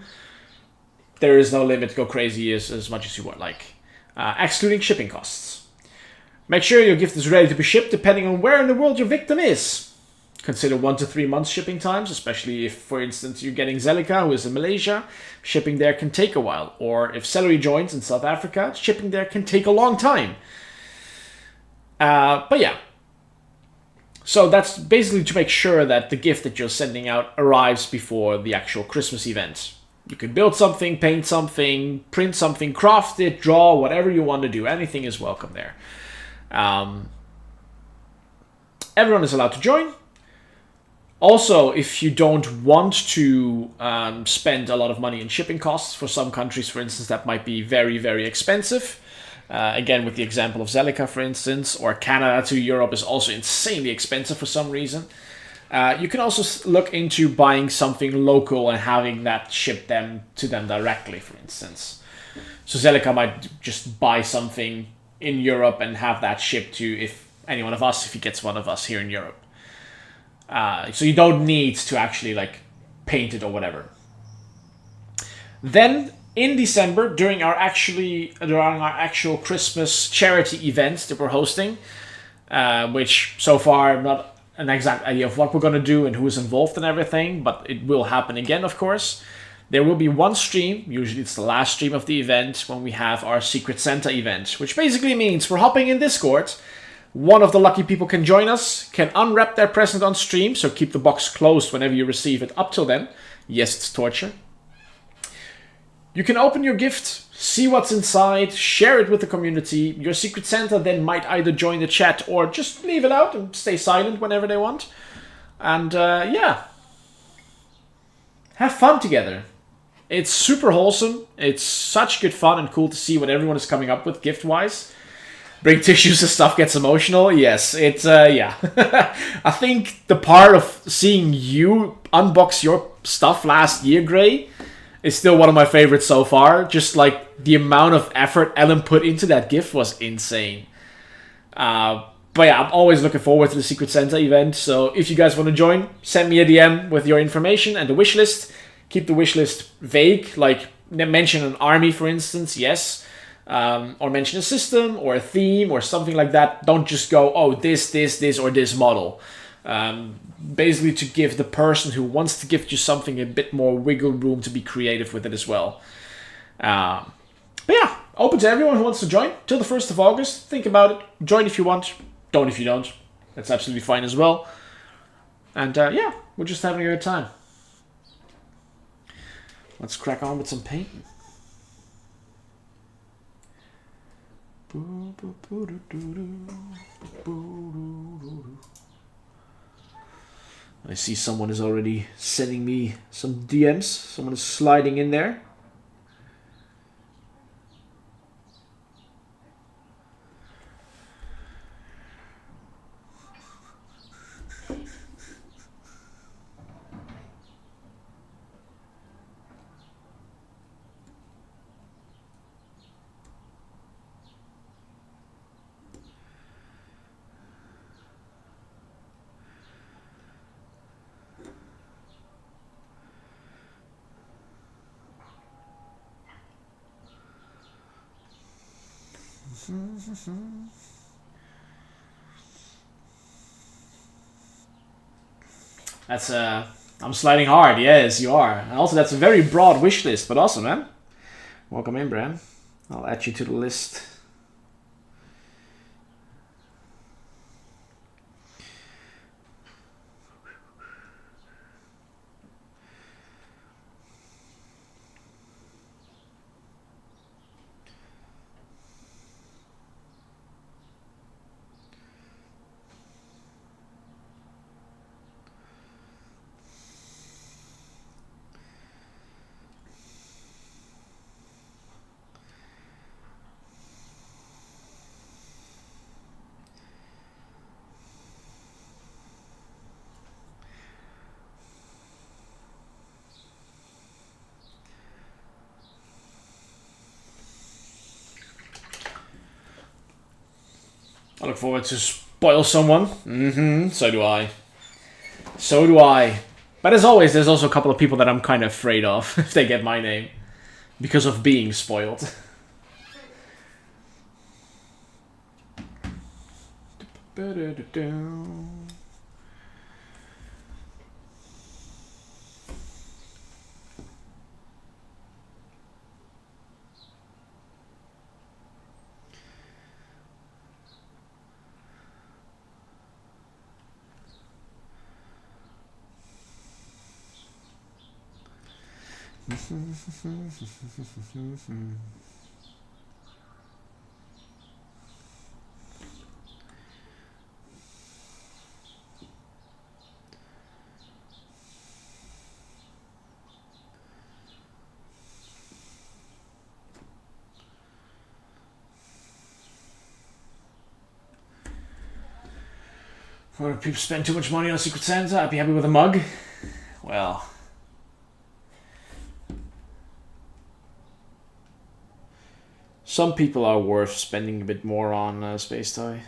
There is no limit. Go crazy as much as you would like. Excluding shipping costs. Make sure your gift is ready to be shipped depending on where in the world your victim is. Consider 1 to 3 months shipping times, especially if, for instance, you're getting Zelika, who is in Malaysia. Shipping there can take a while. Or if Celery joins in South Africa, shipping there can take a long time. But yeah. So that's basically to make sure that the gift that you're sending out arrives before the actual Christmas event. You can build something, paint something, print something, craft it, draw, whatever you want to do. Anything is welcome there. Everyone is allowed to join. Also, if you don't want to spend a lot of money in shipping costs, for some countries, for instance, that might be very, very expensive. Again, with the example of Zelika, for instance, or Canada to Europe is also insanely expensive for some reason. You can also look into buying something local and having that shipped to them directly, for instance. So Zelika might just buy something in Europe and have that shipped to if any one of us, if he gets one of us here in Europe. So you don't need to actually like paint it or whatever. Then in December, during our actual Christmas charity event that we're hosting, which so far I'm not an exact idea of what we're going to do and who is involved and everything, but it will happen again, of course. There will be one stream, usually it's the last stream of the event, when we have our Secret Santa event, which basically means we're hopping in Discord. One of the lucky people can join us, can unwrap their present on stream, so keep the box closed whenever you receive it up till then. Yes, it's torture. You can open your gift, see what's inside, share it with the community. Your Secret Santa then might either join the chat or just leave it out and stay silent whenever they want. And yeah, have fun together. It's super wholesome. It's such good fun and cool to see what everyone is coming up with gift-wise. Bring tissues and stuff gets emotional. Yes, it's, yeah. I think the part of seeing you unbox your stuff last year, Gray, is still one of my favorites so far. Just like the amount of effort Ellen put into that gift was insane. But yeah, I'm always looking forward to the Secret Santa event. So if you guys want to join, send me a DM with your information and the wish list. Keep the wish list vague, like mention an army, for instance, yes. Or mention a system or a theme or something like that. Don't just go, oh, this, or this model. Basically to give the person who wants to gift you something a bit more wiggle room to be creative with it as well. But yeah, open to everyone who wants to join till the 1st of August. Think about it. Join if you want. Don't if you don't. That's absolutely fine as well. And yeah, we're just having a good time. Let's crack on with some painting. I see someone is already sending me some DMs. Someone is sliding in there. That's I'm sliding hard. Yes, you are. And also, that's a very broad wish list, but awesome, man. Welcome in, Bran. I'll add you to the list. I look forward to spoil someone. So do I. So do I. But as always, there's also a couple of people that I'm kind of afraid of if they get my name. Because of being spoiled. Or if people spend too much money on Secret Santa, I'd be happy with a mug. Well, some people are worth spending a bit more on Space Toy.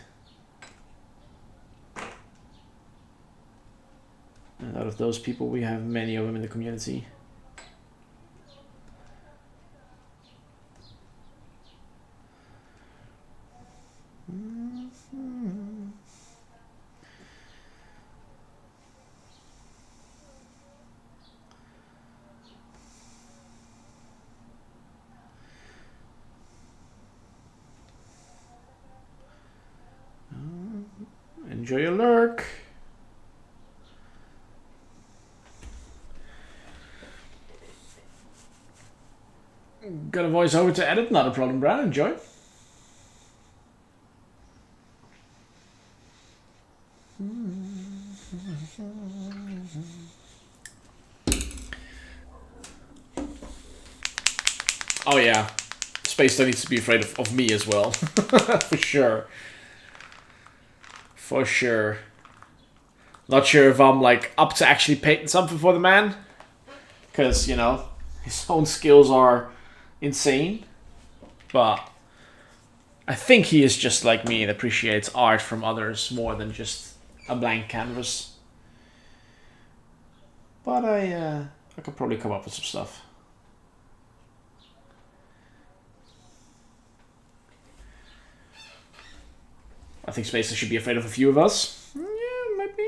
And out of those people, we have many of them in the community. Enjoy your lurk. Got a voiceover to edit, not a problem, Brad. Enjoy. Oh yeah, Space Toy needs to be afraid of me as well. For sure. For sure. Not sure if I'm like up to actually painting something for the man. Because, you know, his own skills are insane. But I think he is just like me and appreciates art from others more than just a blank canvas. But I could probably come up with some stuff. I think Spacer should be afraid of a few of us. Yeah, maybe.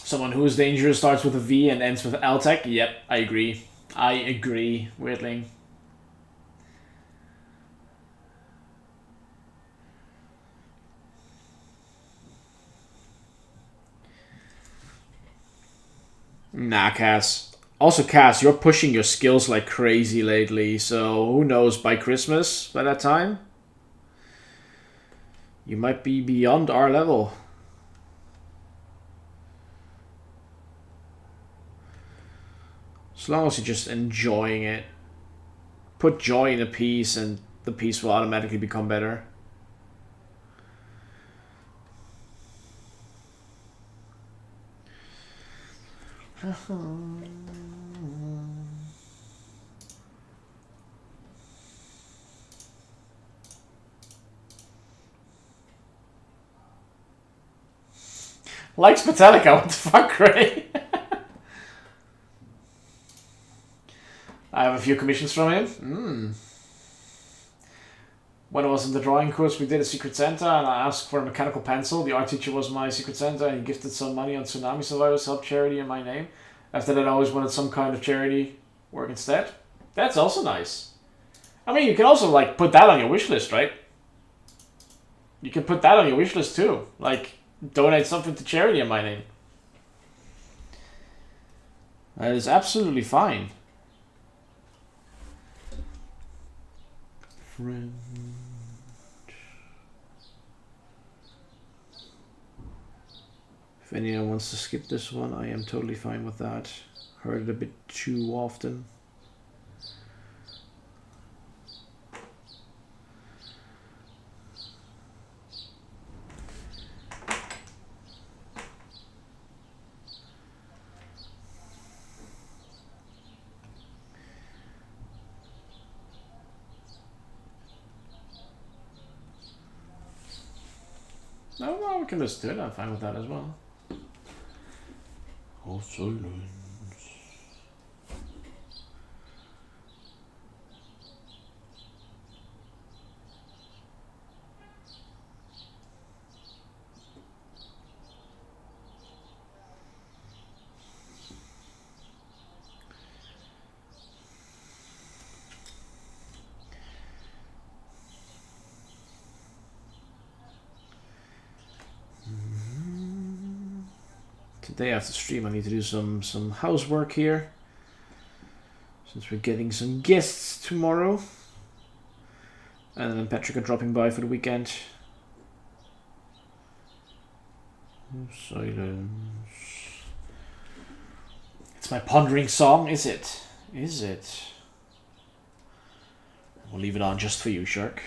Someone who is dangerous starts with a V and ends with Altec. Yep, I agree. I agree, weirdly. Nah, Cass. Also, Cass, you're pushing your skills like crazy lately, so who knows, by Christmas, by that time, you might be beyond our level. As long as you're just enjoying it. Put joy in a piece and the piece will automatically become better. Likes Metallica, what the fuck, Ray? I have a few commissions from him. When I was in the drawing course, we did a Secret Santa, and I asked for a mechanical pencil. The art teacher was my Secret Santa, and he gifted some money on tsunami survivors help charity in my name. After that, I always wanted some kind of charity work instead. That's also nice. I mean, you can also, like, put that on your wish list, right? You can put that on your wish list, too. Like, donate something to charity in my name. That is absolutely fine. Friend. If anyone wants to skip this one, I am totally fine with that. Heard it a bit too often. No, we can just do it. I'm fine with that as well. Oh, silence. Today after stream I need to do some housework here, since we're getting some guests tomorrow, and then Patrick are dropping by for the weekend. Silence. It's my pondering song, is it? Is it? We'll leave it on just for you, Shark.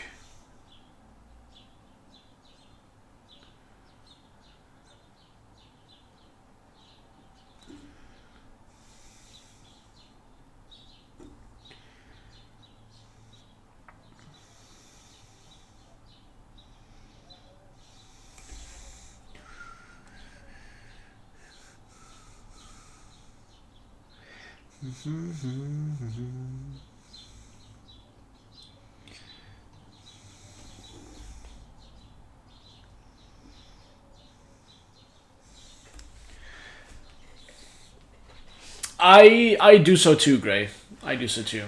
I do so too, Gray. I do so too.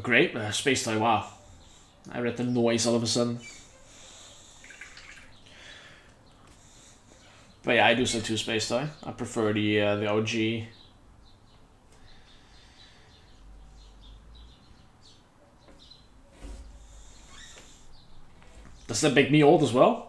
Great, space toy. Wow, I read the noise all of a sudden. But yeah, I do so too, space toy. I prefer the OG. Does that make me old as well?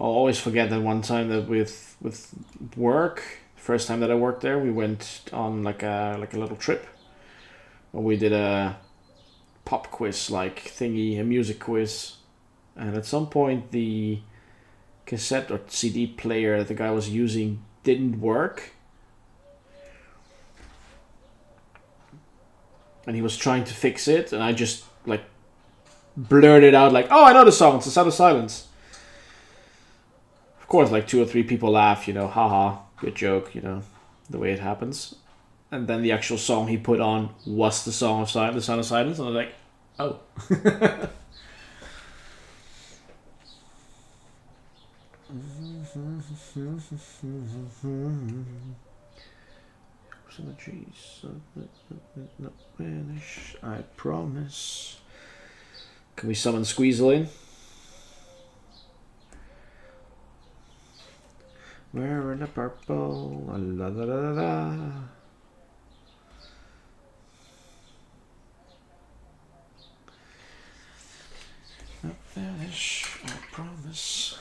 I'll always forget that one time that with work, first time that I worked there, we went on like a little trip. We did a pop quiz like thingy, a music quiz, and at some point the cassette or CD player that the guy was using didn't work, and he was trying to fix it, and I just like blurted out like, "Oh, I know the song. It's the Sound of Silence." Of course, like 2 or 3 people laugh, haha, good joke, the way it happens. And then the actual song he put on was the Song of Silence, the Sound of Silence, and I was like, oh. Not vanish, I promise. Can we summon Squeezle in? We're in the purple, la la la la la. Not vanish, I promise.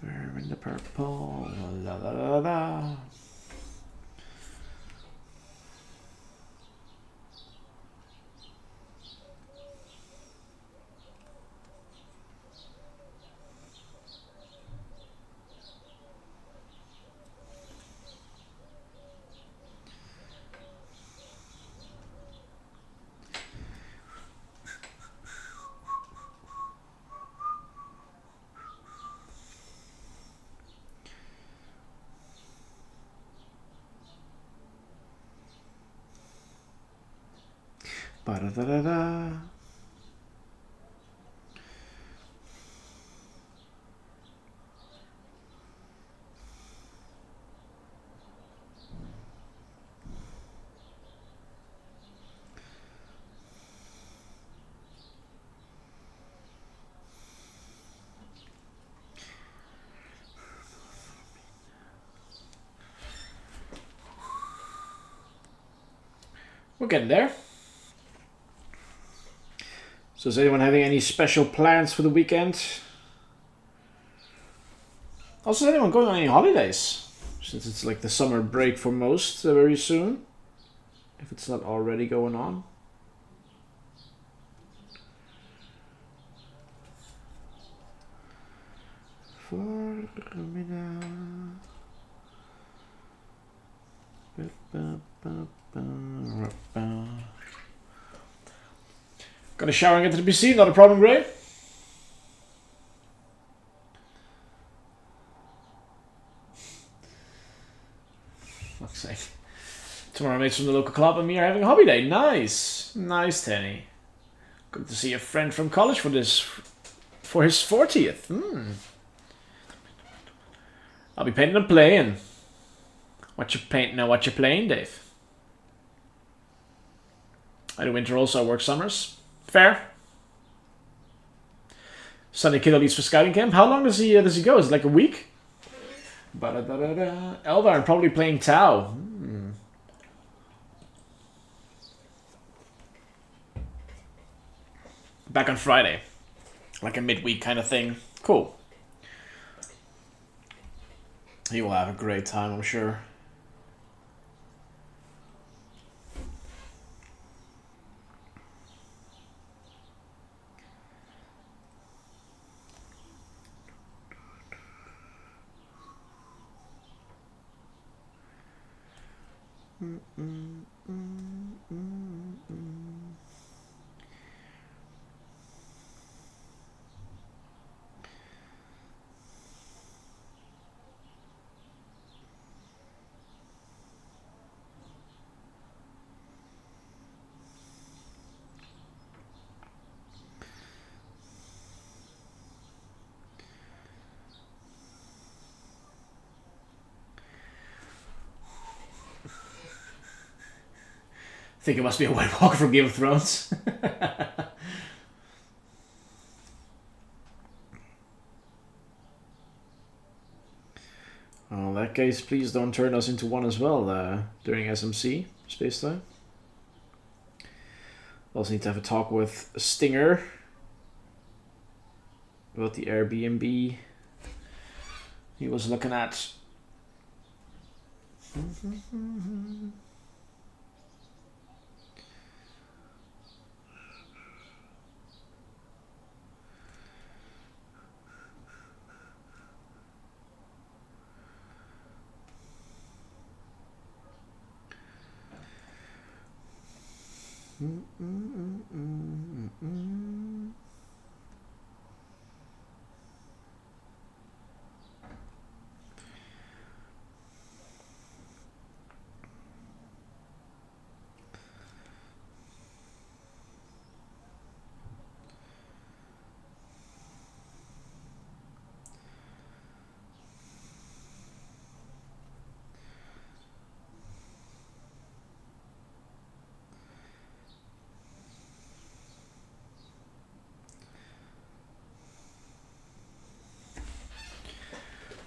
We're in the purple, la la la la. Ba-da-da-da-da. We're getting there. So is anyone having any special plans for the weekend? Also, is anyone going on any holidays? Since it's like the summer break for most very soon. If it's not already going on. For me now. Gonna shower and get to the PC, not a problem, Gray. Fuck's sake. Tomorrow mates from the local club and me are having a hobby day. Nice. Nice, Tenny. Good to see a friend from college for his 40th. I'll be painting and playing. What you painting now? What you playing, Dave? I do winter also, I work summers. Fair. Sunny kiddo leaves for scouting camp. How long does he go? Is it like a week? Elvar probably playing Tao. Back on Friday. Like a midweek kind of thing. Cool. He will have a great time, I'm sure. think it must be a White Walker from Game of Thrones. Well, in that case, please don't turn us into one as well during SMC Spacetime. Also need to have a talk with Stinger about the Airbnb he was looking at.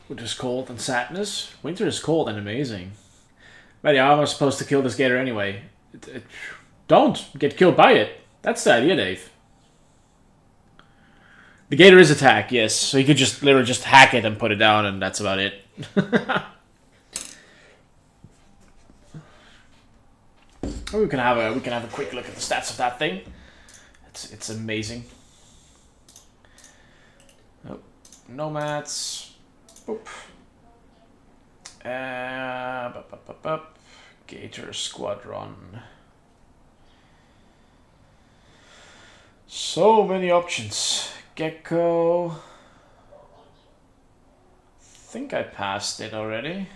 Winter is cold and sadness. Winter is cold and amazing. But yeah, I'm supposed to kill this gator anyway. Don't get killed by it. That's the idea, Dave. The gator is attack, yes. So you could just literally just hack it and put it down, and that's about it. We can have a quick look at the stats of that thing. It's amazing. Oh, nomads. Boop. Gator Squadron. So many options. Gecko. Think I passed it already.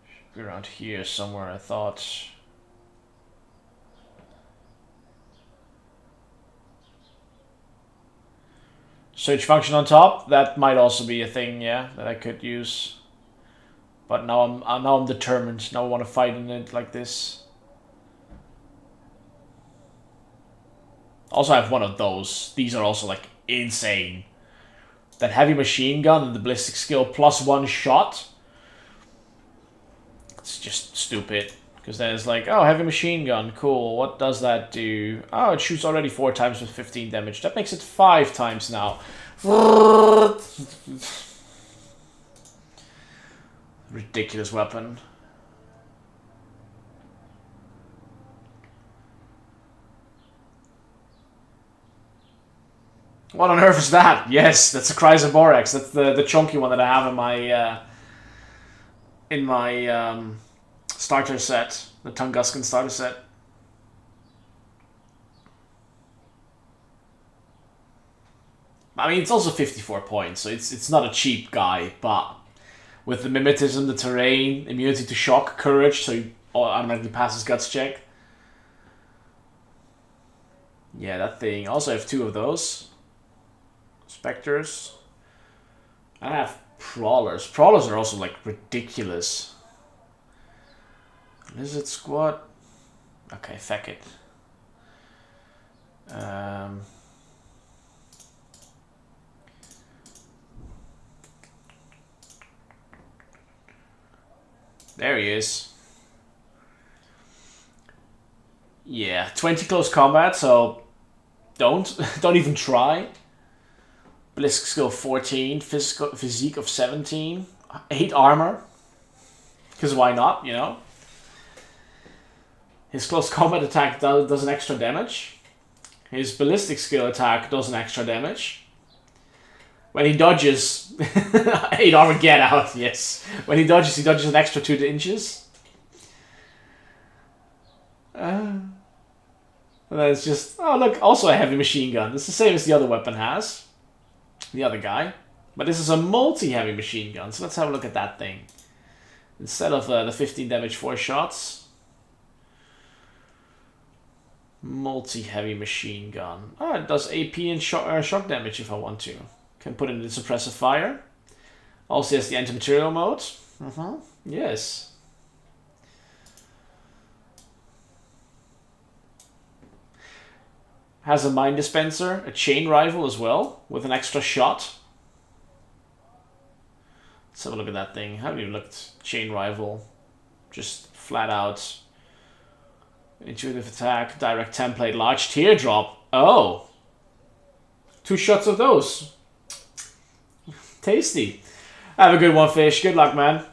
Should be around here somewhere, I thought. Search function on top, that might also be a thing, yeah, that I could use. But now I'm determined. Now I want to fight in it like this. Also, I have one of those. These are also like insane. That heavy machine gun and the ballistic skill plus 1 shot. It's just stupid. Because then it's like, oh, heavy machine gun, cool. What does that do? Oh, it shoots already 4 times with 15 damage. That makes it 5 times now. Ridiculous weapon. What on earth is that? Yes, that's a Chrysler Borax. That's the chunky one that I have in my starter set, the Tunguska starter set. I mean, it's also 54 points, so it's not a cheap guy, but with the mimetism, the terrain, immunity to shock, courage, so he automatically passes guts check. Yeah, that thing. I also have 2 of those. Spectres. I have Prowlers. Prowlers are also like ridiculous. Lizard Squad. Okay, feck it. There he is. Yeah, 20 close combat, so don't even try. Ballistic skill 14, physique of 17, 8 armor. Because why not, you know? His close combat attack does an extra damage. His ballistic skill attack does an extra damage. When he dodges, 8 armor, get out, yes. When he dodges an extra 2 inches. And then it's just, oh look, also a heavy machine gun. It's the same as the other weapon has. The other guy. But this is a multi-heavy machine gun, so let's have a look at that thing. Instead of the 15 damage 4 shots. Multi-heavy machine gun. Oh, it does AP and shock damage if I want to. Can put it in the suppressive fire. Also has the anti-material mode. Yes. Has a mine dispenser, a chain rifle as well, with an extra shot. Let's have a look at that thing. Haven't even looked. Chain rifle. Just flat out. Intuitive attack, direct template, large teardrop. Oh. 2 shots of those. Tasty. Have a good one, Fish. Good luck, man.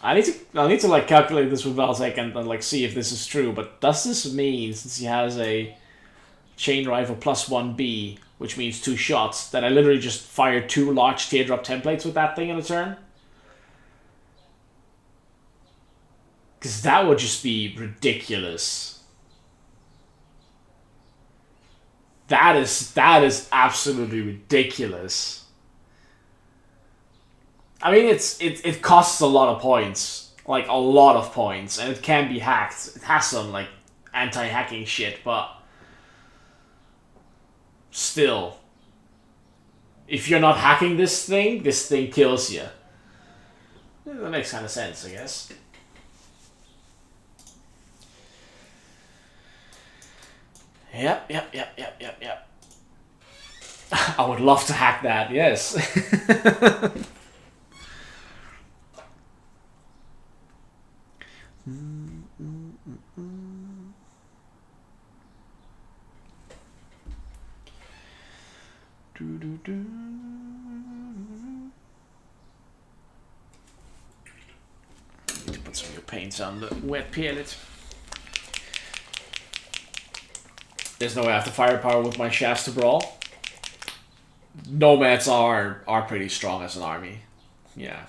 I need to like calculate this with Valsec and like see if this is true. But does this mean, since he has a chain rifle plus 1B, which means 2 shots, that I literally just fired 2 large teardrop templates with that thing in a turn? Because that would just be ridiculous. That is absolutely ridiculous. I mean, it costs a lot of points, like a lot of points, and it can be hacked. It has some like anti-hacking shit, but still, if you're not hacking this thing kills you. That makes kind of sense, I guess. Yep. I would love to hack that, yes. Need to put some new paints on the wet palette. There's no way I have the firepower with my shafts to brawl. Nomads are pretty strong as an army. Yeah.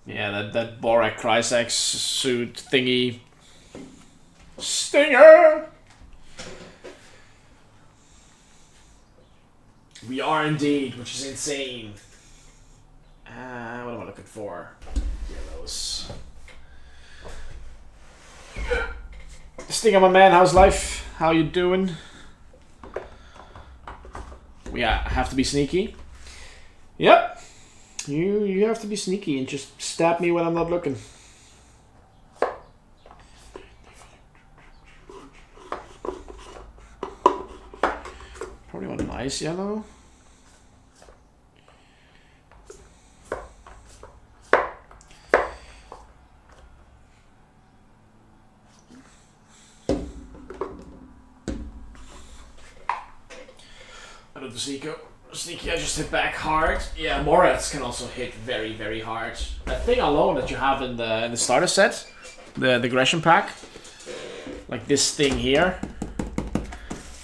Yeah, that Borak Chrysax suit thingy. Stinger! We are indeed, which is insane. What am I looking for? Yellows. Stinger, my man, how's life? How you doing? We have to be sneaky. Yep. You have to be sneaky and just stab me when I'm not looking. Probably want a nice yellow. I don't do Sneaky, I just hit back hard. Yeah, Morats can also hit very, very hard. That thing alone that you have in the starter set, the aggression pack, like this thing here,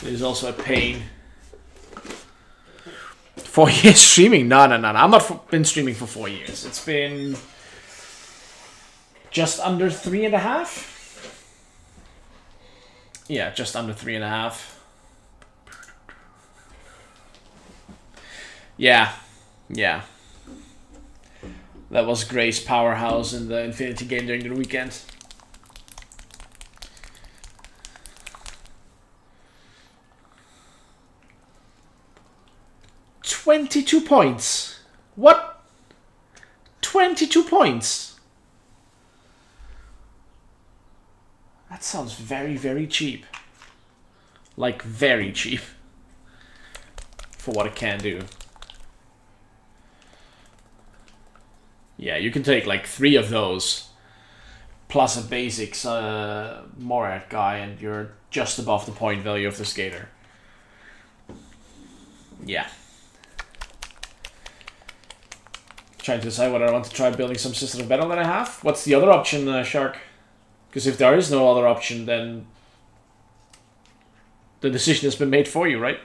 is also a pain. 4 years streaming? No. I'm not been streaming for 4 years. It's been just under 3.5. Yeah, just under 3.5. Yeah. That was Gray's powerhouse in the Infinity game during the weekend. $22 points. What? 22 points. That sounds very, very cheap. Like, very cheap. For what it can do. Yeah, you can take like 3 of those plus a basics Morat guy and you're just above the point value of the skater. Yeah. Trying to decide whether I want to try building some system of battle that I have. What's the other option, Shark? Because if there is no other option, then the decision has been made for you, right?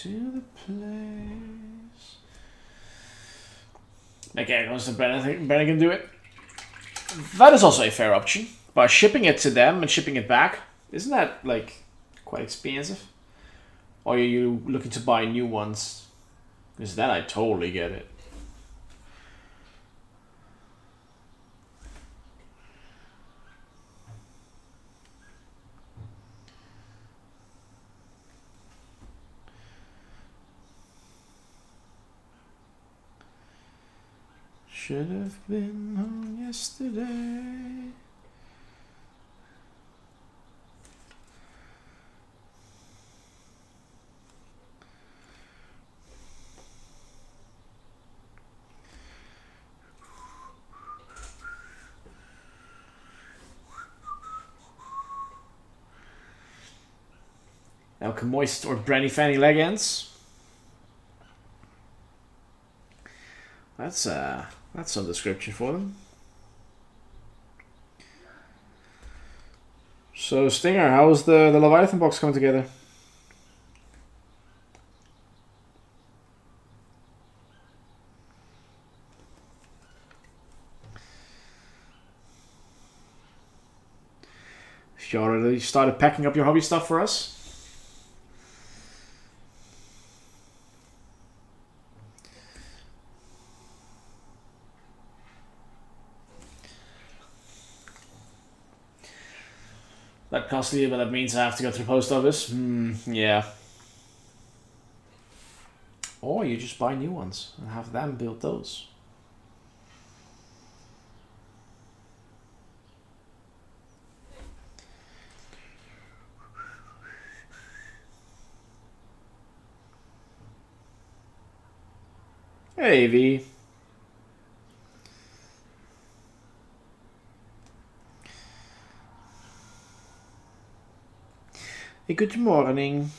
to the place. Okay, goes to Brennan can do it. That is also a fair option. But shipping it to them and shipping it back, isn't that like quite expensive? Or are you looking to buy new ones? Because then I totally get it. Should have been home yesterday. Elke Moist or Brandy Fanny Leggings. That's some description for them. So Stinger, how's the Leviathan box coming together? You already started packing up your hobby stuff for us? That costly, but that means I have to go to the post office. Yeah. Or you just buy new ones and have them build those. Hey, V. Hey, good morning.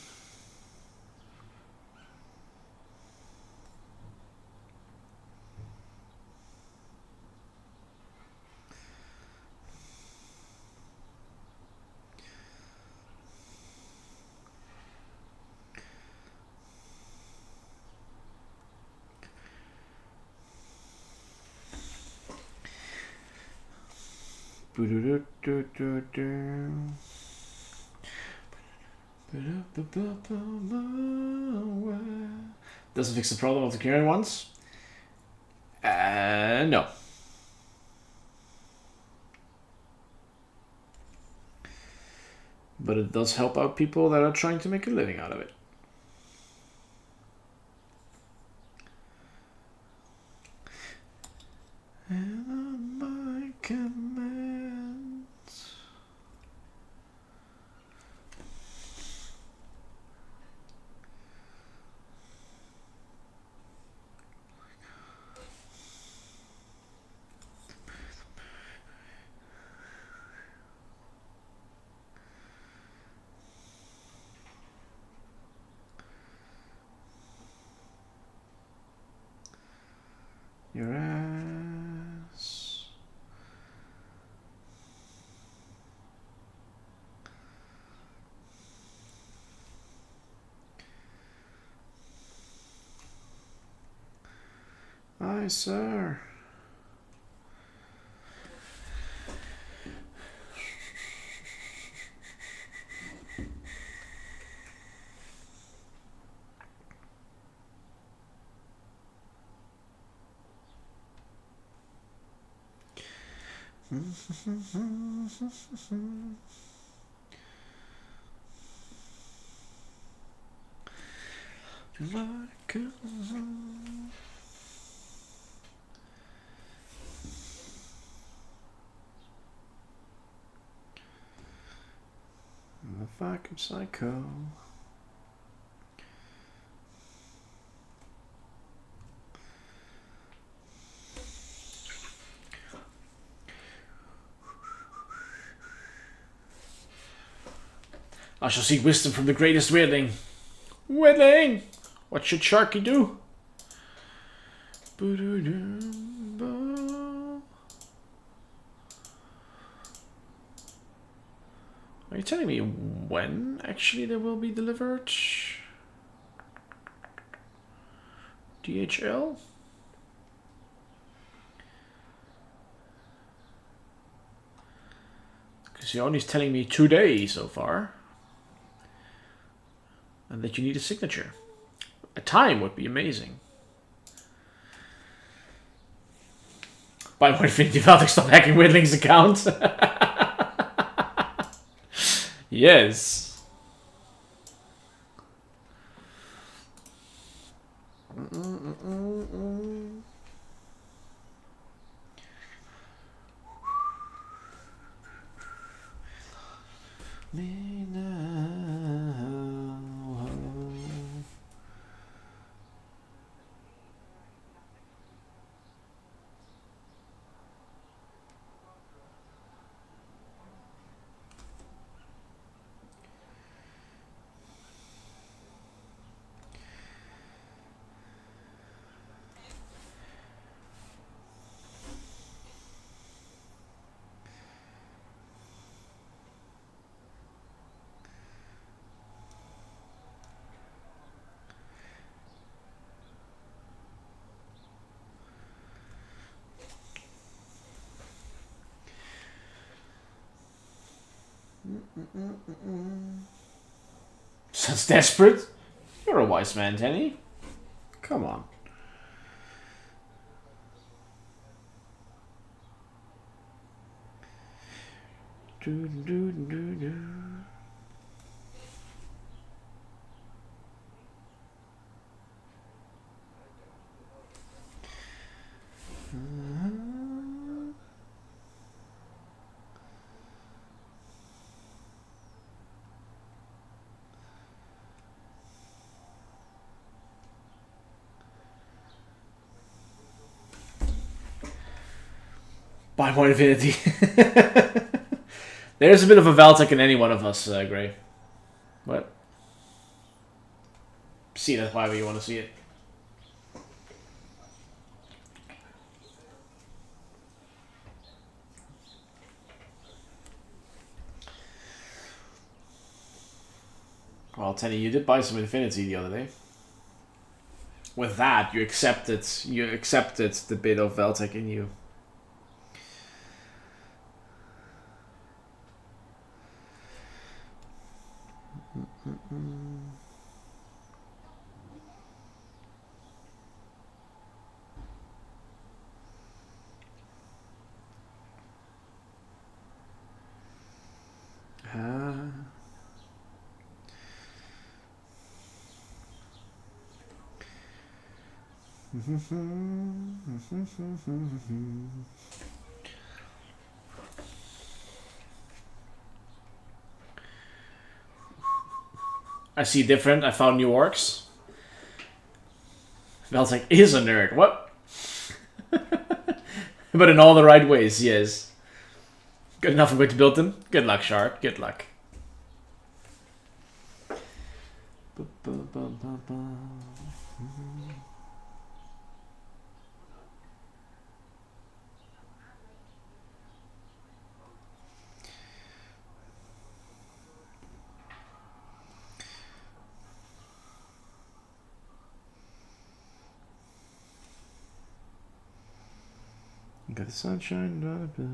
Doesn't fix the problem of the current ones? No. But it does help out people that are trying to make a living out of it. And on my commands. Your ass. Aye, sir. Like a vacuum psycho. I shall seek wisdom from the greatest weirdling. Weirdling! What should Sharky do? Are you telling me when actually they will be delivered? DHL? Because he only is telling me 2 days so far. And that you need a signature. A time would be amazing. Buy more Infinity Valtech, stop hacking Whittling's account. Yes. Me now. Sounds desperate. You're a wise man, Tenny. Come on. Do, do, do, do. Buy more Infinity. There's a bit of a Valtech in any one of us, Gray. What? See that however you want to see it. Well, Tenny, you did buy some Infinity the other day. With that, you accepted the bit of Valtech in you. I see different. I found new orcs. Valtech is a nerd. What? But in all the right ways, yes. Good enough. I'm going to build them. Good luck, Shark. Good luck. Got the sunshine, dollar bills.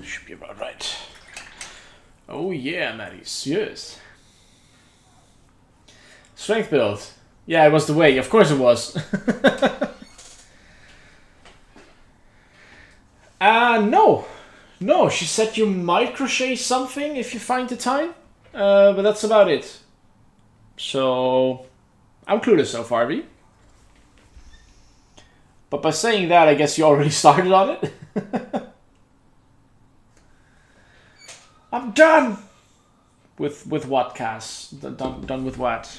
Should be about right. Oh yeah, Matties. Yes. Strength build. Yeah, it was the way. Of course it was. No. No, she said you might crochet something if you find the time. But that's about it. So, I'm clueless so far, V. But by saying that, I guess you already started on it. I'm done! With what, Cass? Done with what?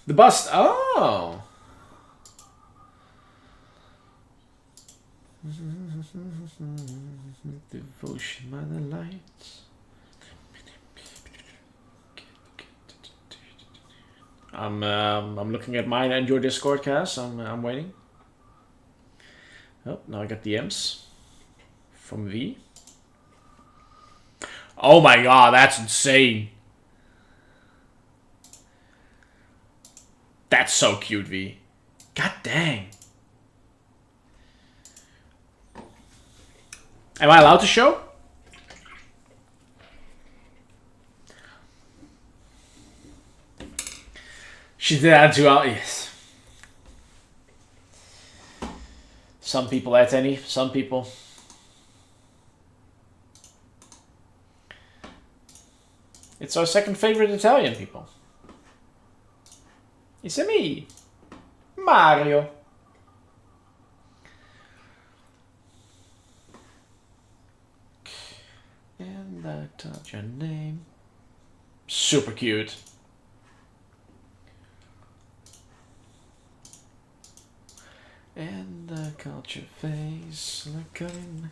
The bust. Oh. Devotion by the lights. I'm looking at mine and your Discord, Cass. I'm waiting. Oh, now I got DMs from V. Oh my god, that's insane. That's so cute, V. God dang. Am I allowed to show? She did that too. Yes. Some people at any. Some people. It's our second favorite Italian people. It's me, Mario. And I touch your name. Super cute. And I caught your face like I'm...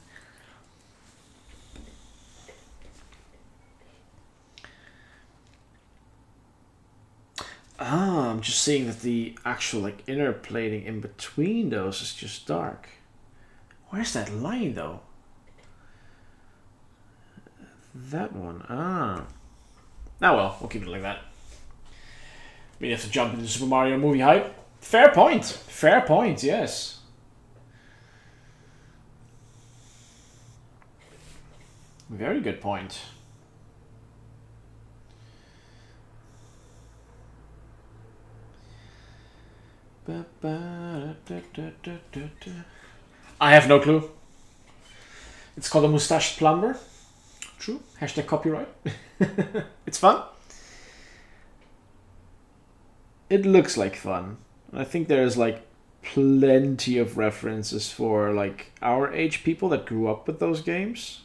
Ah, I'm just seeing that the actual like inner plating in between those is just dark. Where's that line though? That one. Ah. Ah well, we'll keep it like that. We have to jump into Super Mario movie hype. Fair point. Fair point, yes. Very good point. I have no clue. It's called a mustached plumber. True. Hashtag copyright. It's fun. It looks like fun. I think there's like plenty of references for like our age people that grew up with those games.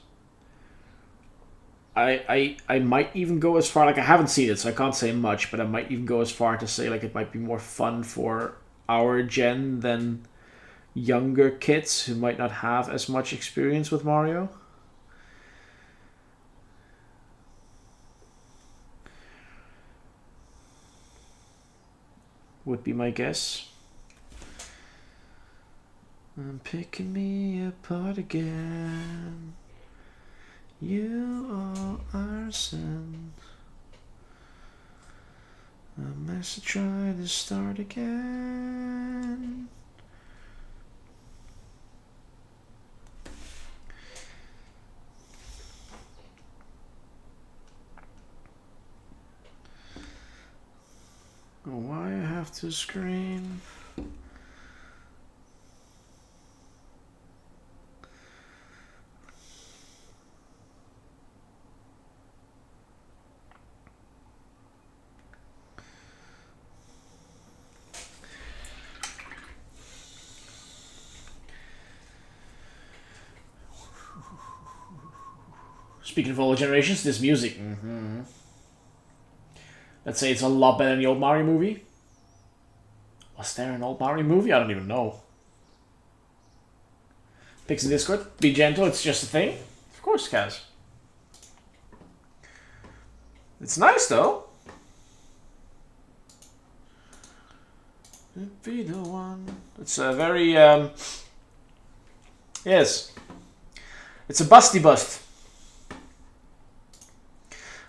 I might even go as far, like I haven't seen it so I can't say much, but I might even go as far to say like it might be more fun for our gen than younger kids who might not have as much experience with Mario. Would be my guess. I'm picking me apart again. You are sin. I must try to start again. Why I have to scream? Speaking of older generations, this music. Let's say it's a lot better than the old Mario movie. Was there an old Mario movie? I don't even know. Pics in Discord. Be gentle, it's just a thing. Of course, Kaz. It's nice though. Be the one. It's a very Yes. It's a busty bust.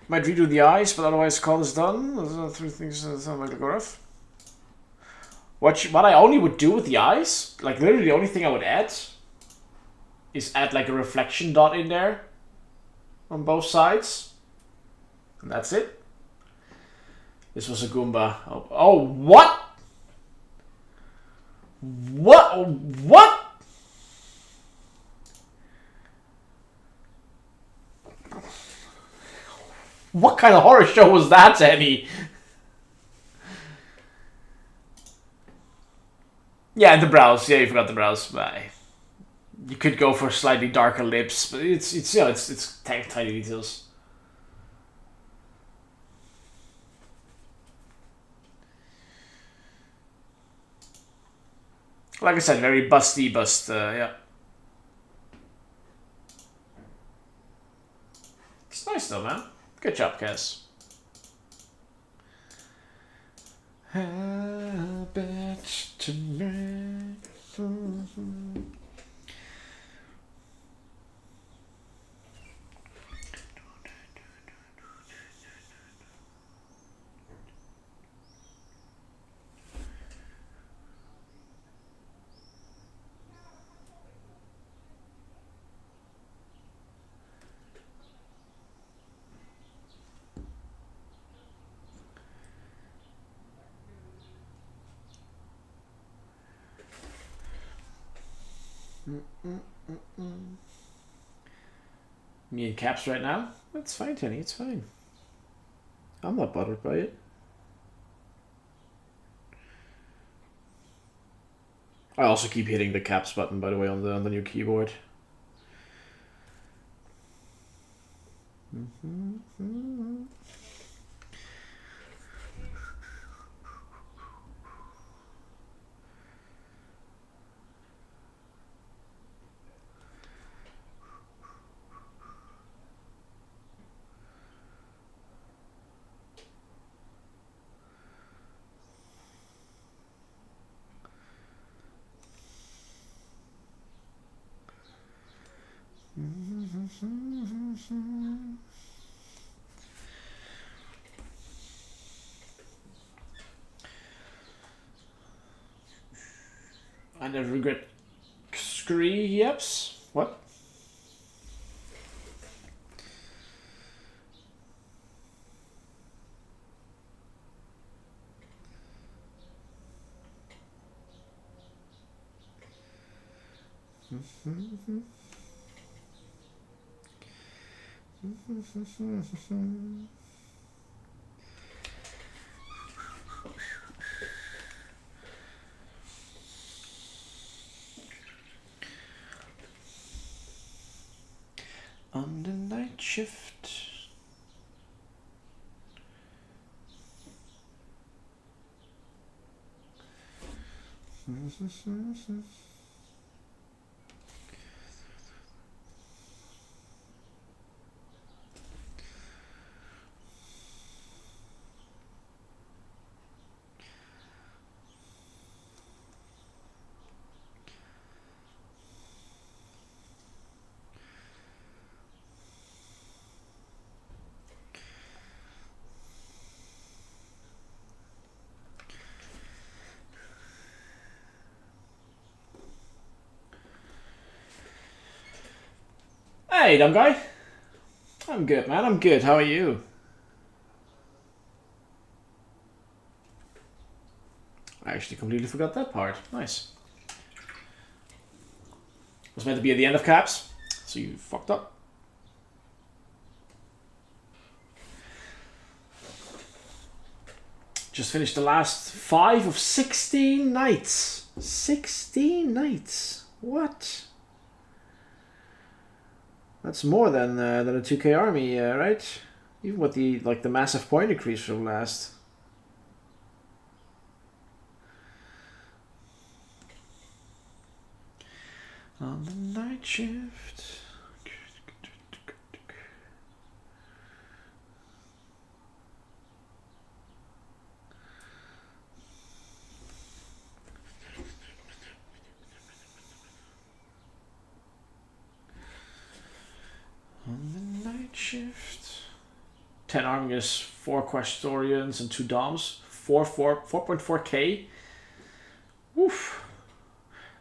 Might redo the eyes, but otherwise call is done. Three things that sound like a rough. What I only would do with the eyes, like literally the only thing I would add, is add like a reflection dot in there on both sides. And that's it. This was a Goomba. Oh, what? What? What? What kind of horror show was that, Annie? Yeah, the brows. Yeah, you forgot the brows. Bye. You could go for slightly darker lips, but it's tiny details. Like I said, very busty bust. Yeah. It's nice though, man. Good job, Cass. Habit tonight. Me and Caps right now? That's fine, Tenny, it's fine. I'm not bothered by it. I also keep hitting the Caps button, by the way, on the new keyboard. I never regret scree yeps. What? On the night shift. Hey, dumb guy. I'm good, man. I'm good. How are you? I actually completely forgot that part. Nice. Was meant to be at the end of Caps, so you fucked up. Just finished the last 5 of 16 nights. 16 nights. What? That's more than a 2K army, right? Even with the massive point increase from last. On the night shift. shift. 10 armies, 4 questorians, and 2 doms. 4.4k. Woof.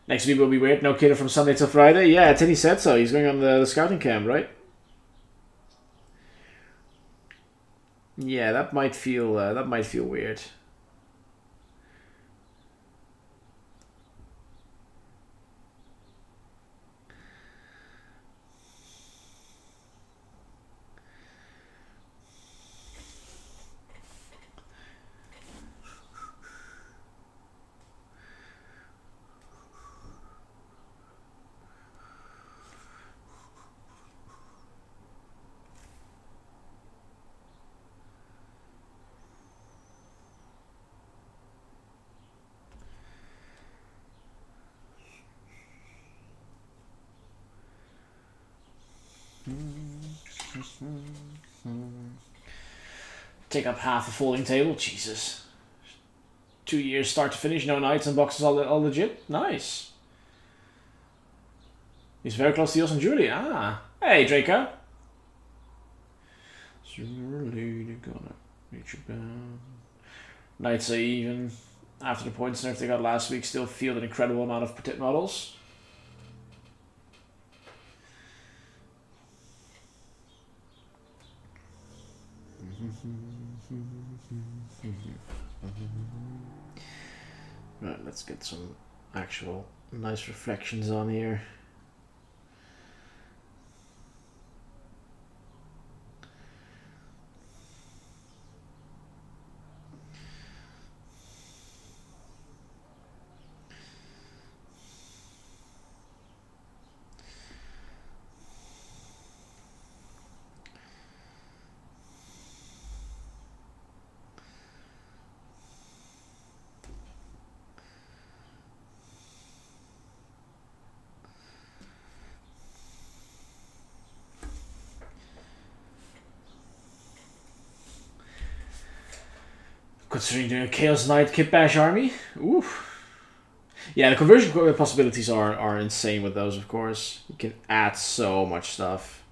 Next week will be weird. No kiddo from Sunday till Friday. Yeah, Teddy said so. He's going on the scouting camp, right? Yeah, that might feel weird. Take up half a folding table. Jesus. 2 years start to finish. No knights and boxes. All legit. Nice. He's very close to Jos and Julie. Ah. Hey, Draco. Sooner or later gonna reach you down. Knights are even. After the points nerf they got last week, still field an incredible amount of petit models. Right, let's get some actual nice reflections on here. Considering doing a Chaos Knight Kit Bash army. Oof. Yeah, the conversion possibilities are insane with those, of course. You can add so much stuff.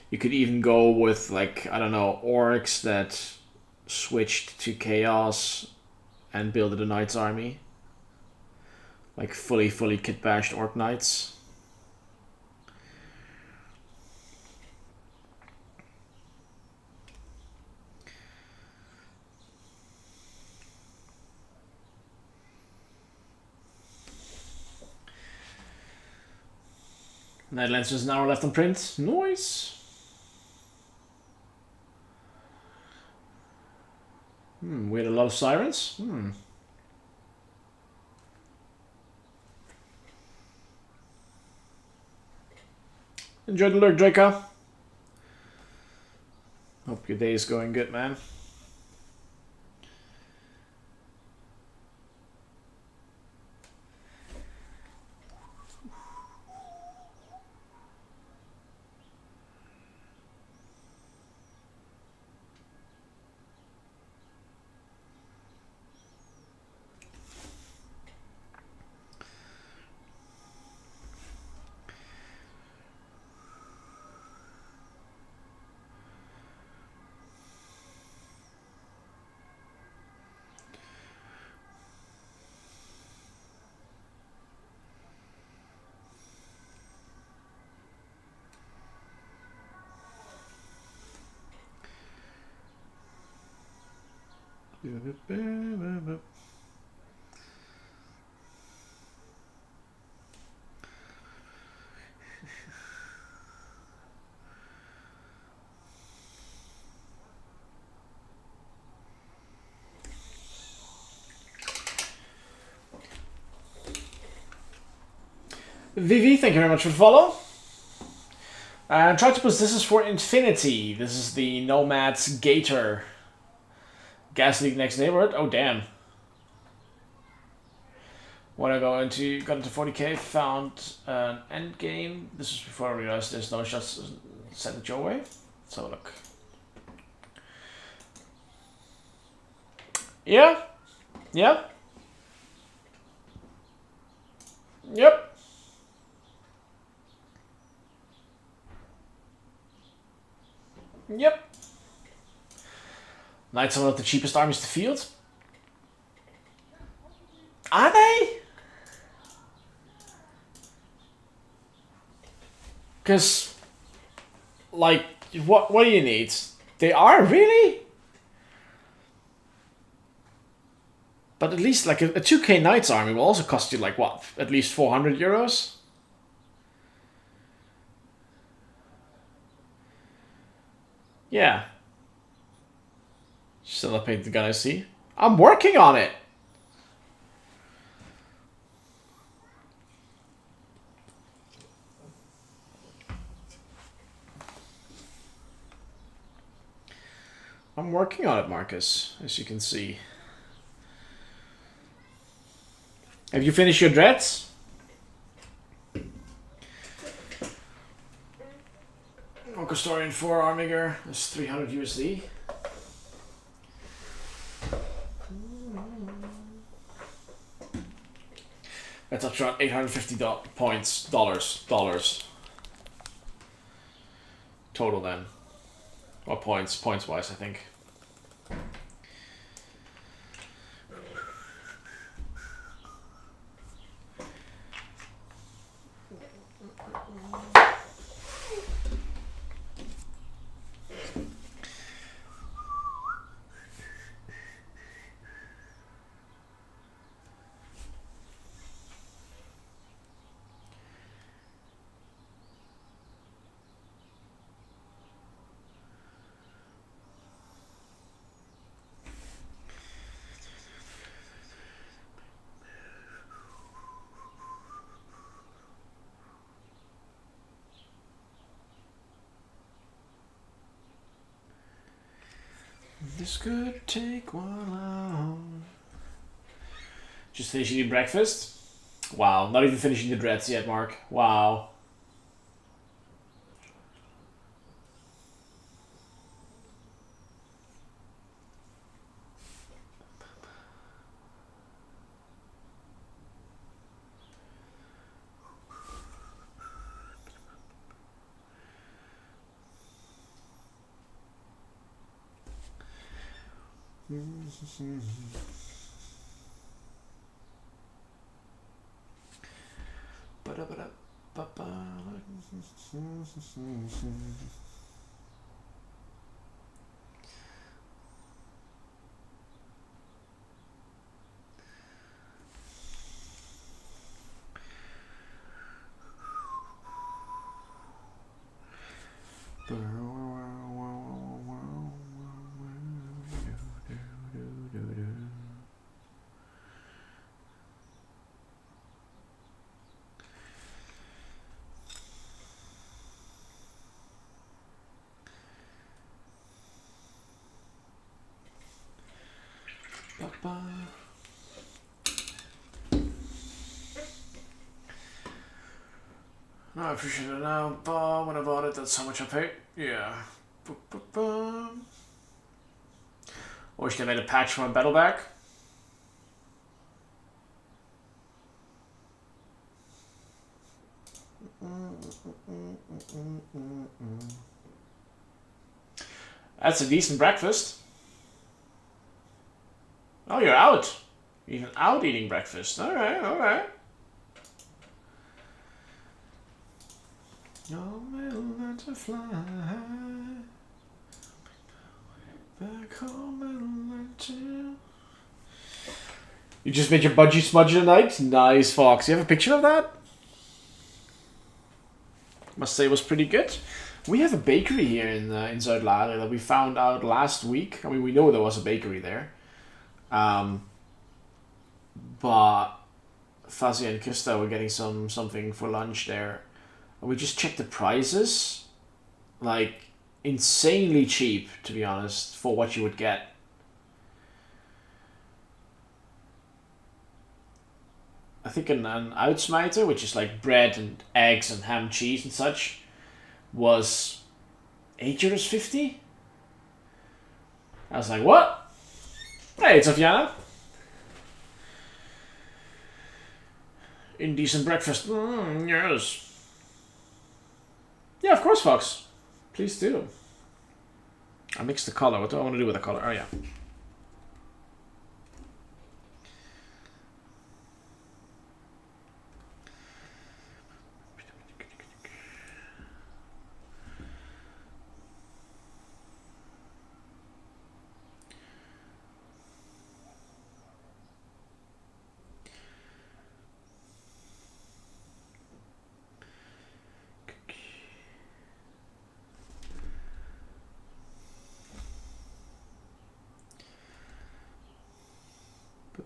You could even go with, like, I don't know, orcs that switched to Chaos and build a Knights army. Like fully kit bashed orc knights. Netherlands is an hour left on print. Nice. We had a lot of sirens. Enjoy the lurk, Draco. Hope your day is going good, man. Vivi, thank you very much for the follow. Troctopus, this is for Infinity. This is the Nomad's Gator. Gas League next neighborhood. Oh, damn. When I got into 40k, found an end game. This was before I realized there's no shots sent it your way. Let's have a look. Yeah. Yeah. Yep. Yep. Knights are one of the cheapest armies to field. Are they? Because, like, what do you need? They are, really? But at least, like, a 2k Knights army will also cost you, like, what? At least 400 euros? Yeah. Still not paid the gun, I see. I'm working on it! I'm working on it, Marcus, as you can see. Have you finished your dreads? Orchestorian 4 Armiger, that's 300 USD. That's up to around 850 points, dollars. Total then. Or points wise, I think. This could take one hour. Just finishing your breakfast? Wow, not even finishing the dreads yet, Mark. Wow. No, I appreciate it now, but when I bought it, that's how much I paid. Yeah. Wish they made a patch for my battle back. That's a decent breakfast. Oh, you're out. Even out eating breakfast. Alright, alright. Oh, we'll learn to fly. Back home and learn to... You just made your budgie smudge tonight? Nice, Fox. You have a picture of that? Must say it was pretty good. We have a bakery here in Zuid-Laren that we found out last week. I mean, we know there was a bakery there. But Fazia and Krista were getting something for lunch there. And we just checked the prices. Like, insanely cheap, to be honest, for what you would get. I think an uitsmijter, which is like bread and eggs and ham, cheese and such, was €8.50. I was like, what? Hey, it's Sofiana. Indecent breakfast. Yes. Yeah, of course, Fox. Please do. I mixed the color. What do I want to do with the color? Oh, yeah.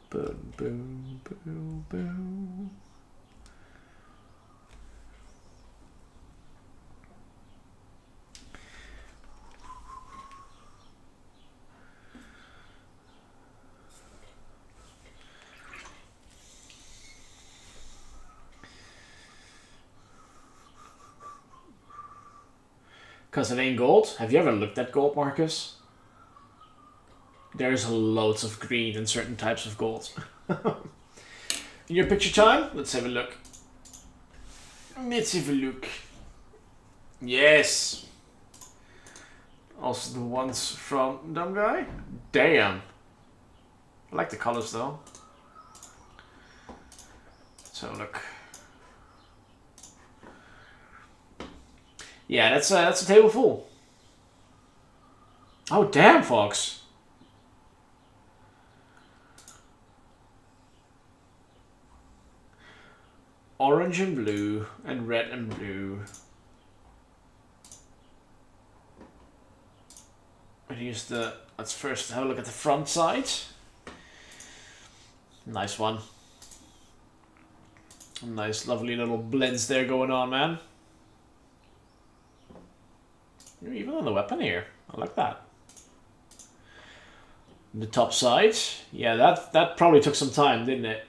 Boom, boom, boom, boom. Because it ain't gold. Have you ever looked at gold, Marcus? There's loads of green in certain types of gold. In your picture time, let's have a look. Let's have a look. Yes. Also the ones from Dumb Guy. Damn. I like the colors though. Let's have a look. Yeah, that's a table full. Oh damn, Fox. Orange and blue, and red and blue. And here's the. Let's first have a look at the front side. Nice one. Nice, lovely little blends there going on, man. You're even on the weapon here. I like that. The top side. Yeah, that probably took some time, didn't it?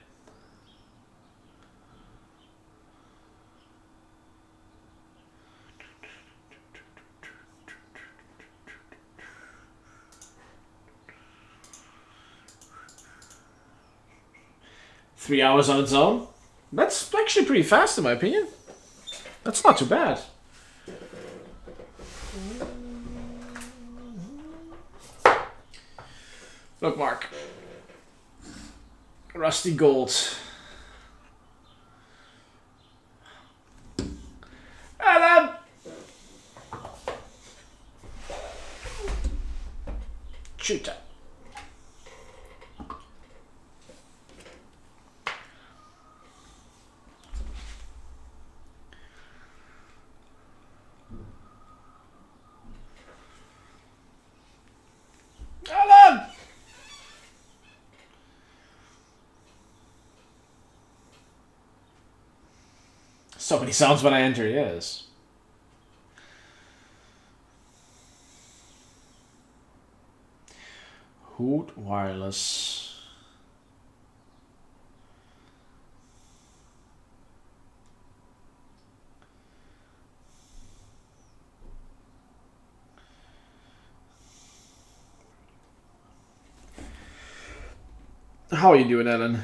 Three hours on its own. That's actually pretty fast in my opinion. That's not too bad. Look, Mark. Rusty gold. Alan! Shoot that. Alan! So many sounds when I enter, yes. Hoot Wireless. How are you doing, Ellen?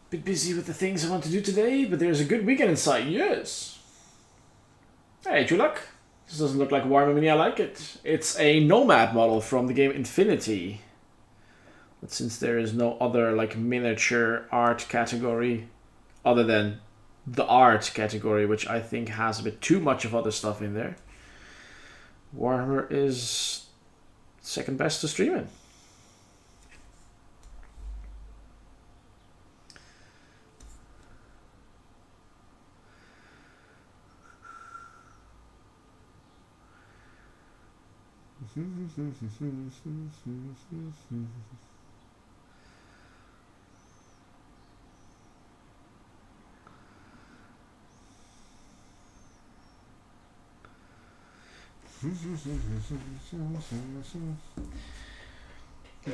Bit busy with the things I want to do today, but there's a good weekend in sight, yes. Hey, Julak. This doesn't look like a Warhammer Mini, I like it. It's a Nomad model from the game Infinity. But since there is no other like miniature art category other than the art category, which I think has a bit too much of other stuff in there, Warhammer is second best to stream in.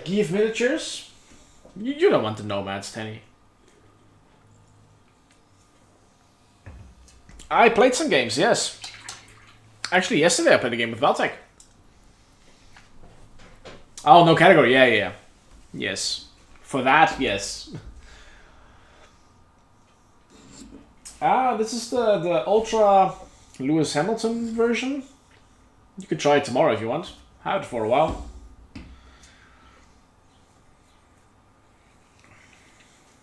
Give miniatures? You don't want the nomads, Tenny. I played some games, yes. Actually, yesterday I played a game with Valtech. Oh, no category. Yeah. Yes. For that, yes. This is the Ultra Lewis Hamilton version. You could try it tomorrow if you want. Have it for a while.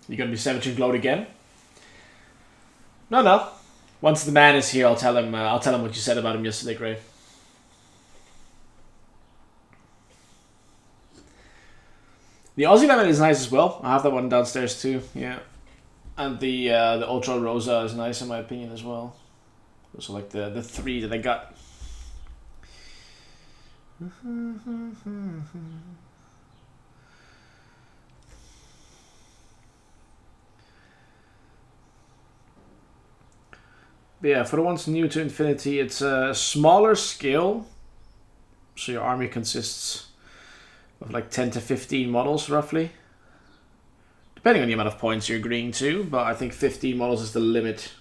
You gonna be Savage and Gloat again? No. Once the man is here, I'll tell him what you said about him yesterday, Gray. The Aussie lemon is nice as well. I have that one downstairs too. Yeah, and the Ultra Rosa is nice in my opinion as well. Those are like the three that I got. But yeah, for the ones new to Infinity, it's a smaller scale. So your army consists of like 10 to 15 models roughly. Depending on the amount of points you're agreeing to, but I think 15 models is the limit.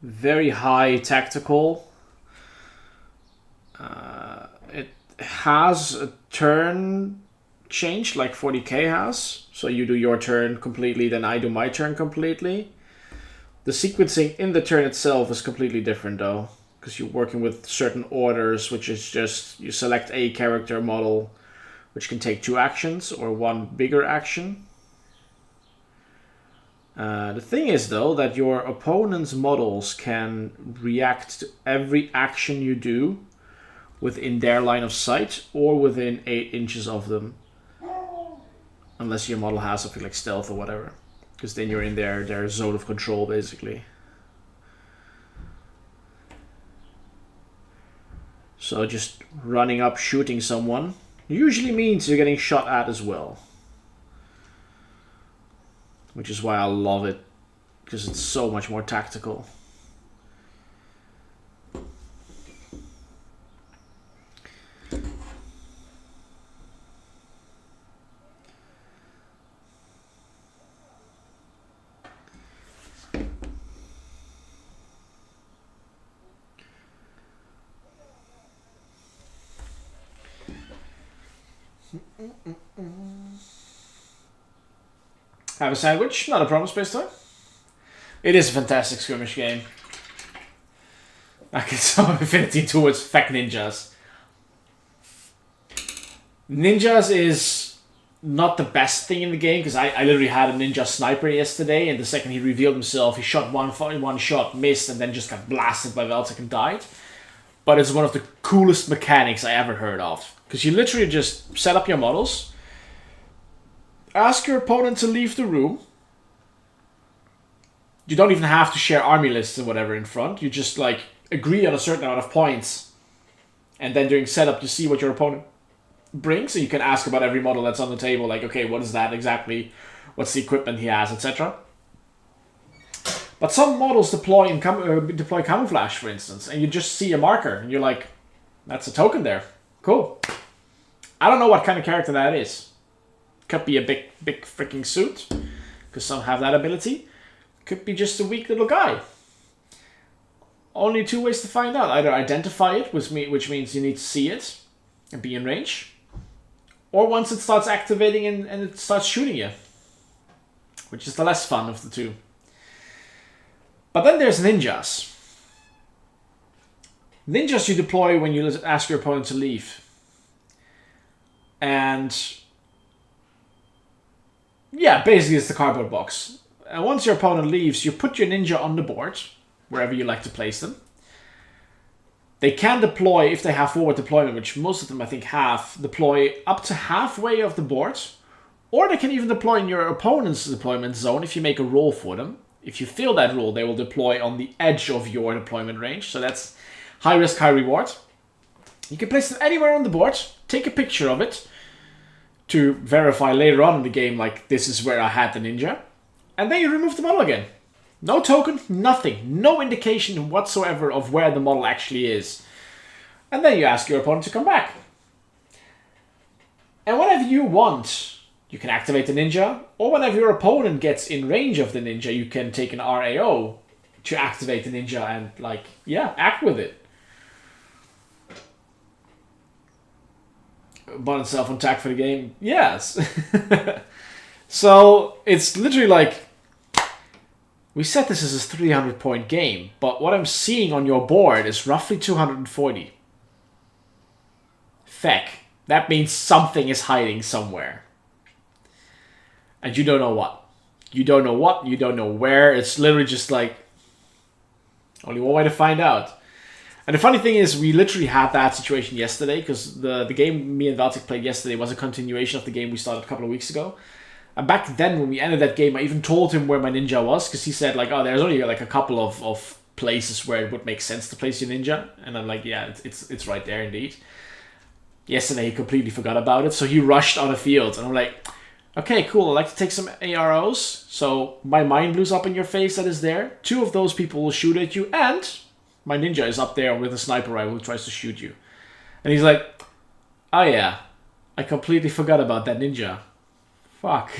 Very high tactical. It has a turn change like 40k has. So you do your turn completely, then I do my turn completely. The sequencing in the turn itself is completely different though, because you're working with certain orders, which is just you select a character model which can take 2 actions or 1 bigger action. The thing is though that your opponent's models can react to every action you do within their line of sight or within 8 inches of them. Unless your model has something like stealth or whatever. Because then you're in their zone of control, basically. So just running up, shooting someone usually means you're getting shot at as well. Which is why I love it. Because it's so much more tactical. Have a sandwich? Not a problem, Space Toy. It is a fantastic skirmish game. I get some affinity towards Fek Ninjas. Ninjas is not the best thing in the game, because I literally had a ninja sniper yesterday, and the second he revealed himself, he shot one shot, missed, and then just got blasted by Veltec and died. But it's one of the coolest mechanics I ever heard of. Because you literally just set up your models, ask your opponent to leave the room. You don't even have to share army lists and whatever in front. You just like agree on a certain amount of points. And then during setup, you see what your opponent brings. So you can ask about every model that's on the table. Like, okay, what is that exactly? What's the equipment he has, etc. But some models deploy camouflage, for instance. And you just see a marker. And you're like, that's a token there. Cool. I don't know what kind of character that is. Could be a big freaking suit, because some have that ability. Could be just a weak little guy. Only 2 ways to find out. Either identify it, which means you need to see it and be in range. Or once it starts activating and it starts shooting you. Which is the less fun of the two. But then there's ninjas. Ninjas you deploy when you ask your opponent to leave. And yeah, basically it's the cardboard box. And once your opponent leaves, you put your ninja on the board, wherever you like to place them. They can deploy, if they have forward deployment, which most of them I think have, deploy up to halfway of the board. Or they can even deploy in your opponent's deployment zone if you make a roll for them. If you fail that rule, they will deploy on the edge of your deployment range. So that's high risk, high reward. You can place them anywhere on the board, take a picture of it to verify later on in the game, like, this is where I had the ninja. And then you remove the model again. No token, nothing. No indication whatsoever of where the model actually is. And then you ask your opponent to come back. And whenever you want, you can activate the ninja, or whenever your opponent gets in range of the ninja, you can take an RAO to activate the ninja and, like, yeah, act with it. Bond itself on tag for the game? Yes. So, it's literally like, we said this is a 300-point game, but what I'm seeing on your board is roughly 240. Feck. That means something is hiding somewhere. And you don't know what. You don't know what, you don't know where. It's literally just like, only one way to find out. And the funny thing is, we literally had that situation yesterday, because the game me and Valtic played yesterday was a continuation of the game we started a couple of weeks ago. And back then, when we ended that game, I even told him where my ninja was, because he said, like, oh, there's only like a couple of places where it would make sense to place your ninja. And I'm like, yeah, it's right there indeed. Yesterday, he completely forgot about it, so he rushed on the field. And I'm like, okay, cool, I'd like to take some AROs. So my mind blues up in your face that is there. 2 of those people will shoot at you, and my ninja is up there with a sniper rifle who tries to shoot you. And he's like, oh yeah, I completely forgot about that ninja. Fuck.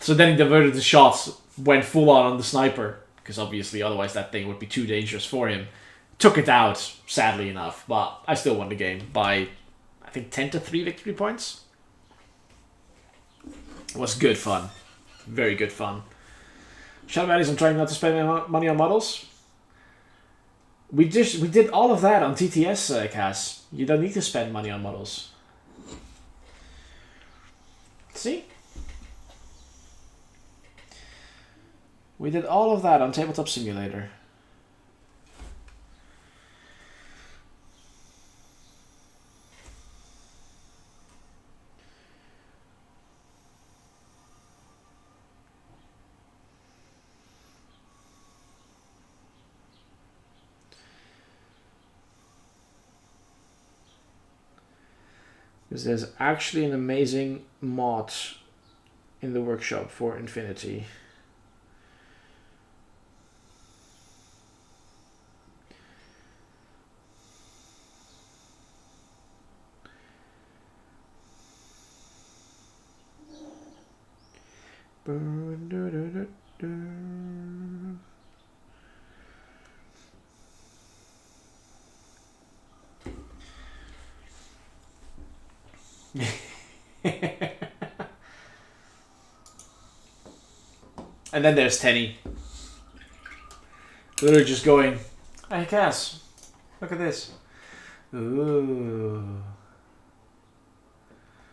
So then he diverted the shots, went full on the sniper, because obviously otherwise that thing would be too dangerous for him. Took it out, sadly enough, but I still won the game by, I think, 10-3 victory points. It was good fun. Very good fun. Shadow Baddies, I'm trying not to spend my money on models. We did all of that on TTS, Cass. You don't need to spend money on models. See? We did all of that on Tabletop Simulator. Because there's actually an amazing mod in the workshop for Infinity. And then there's Tenny. Literally just going, hey Cass, look at this. Ooh.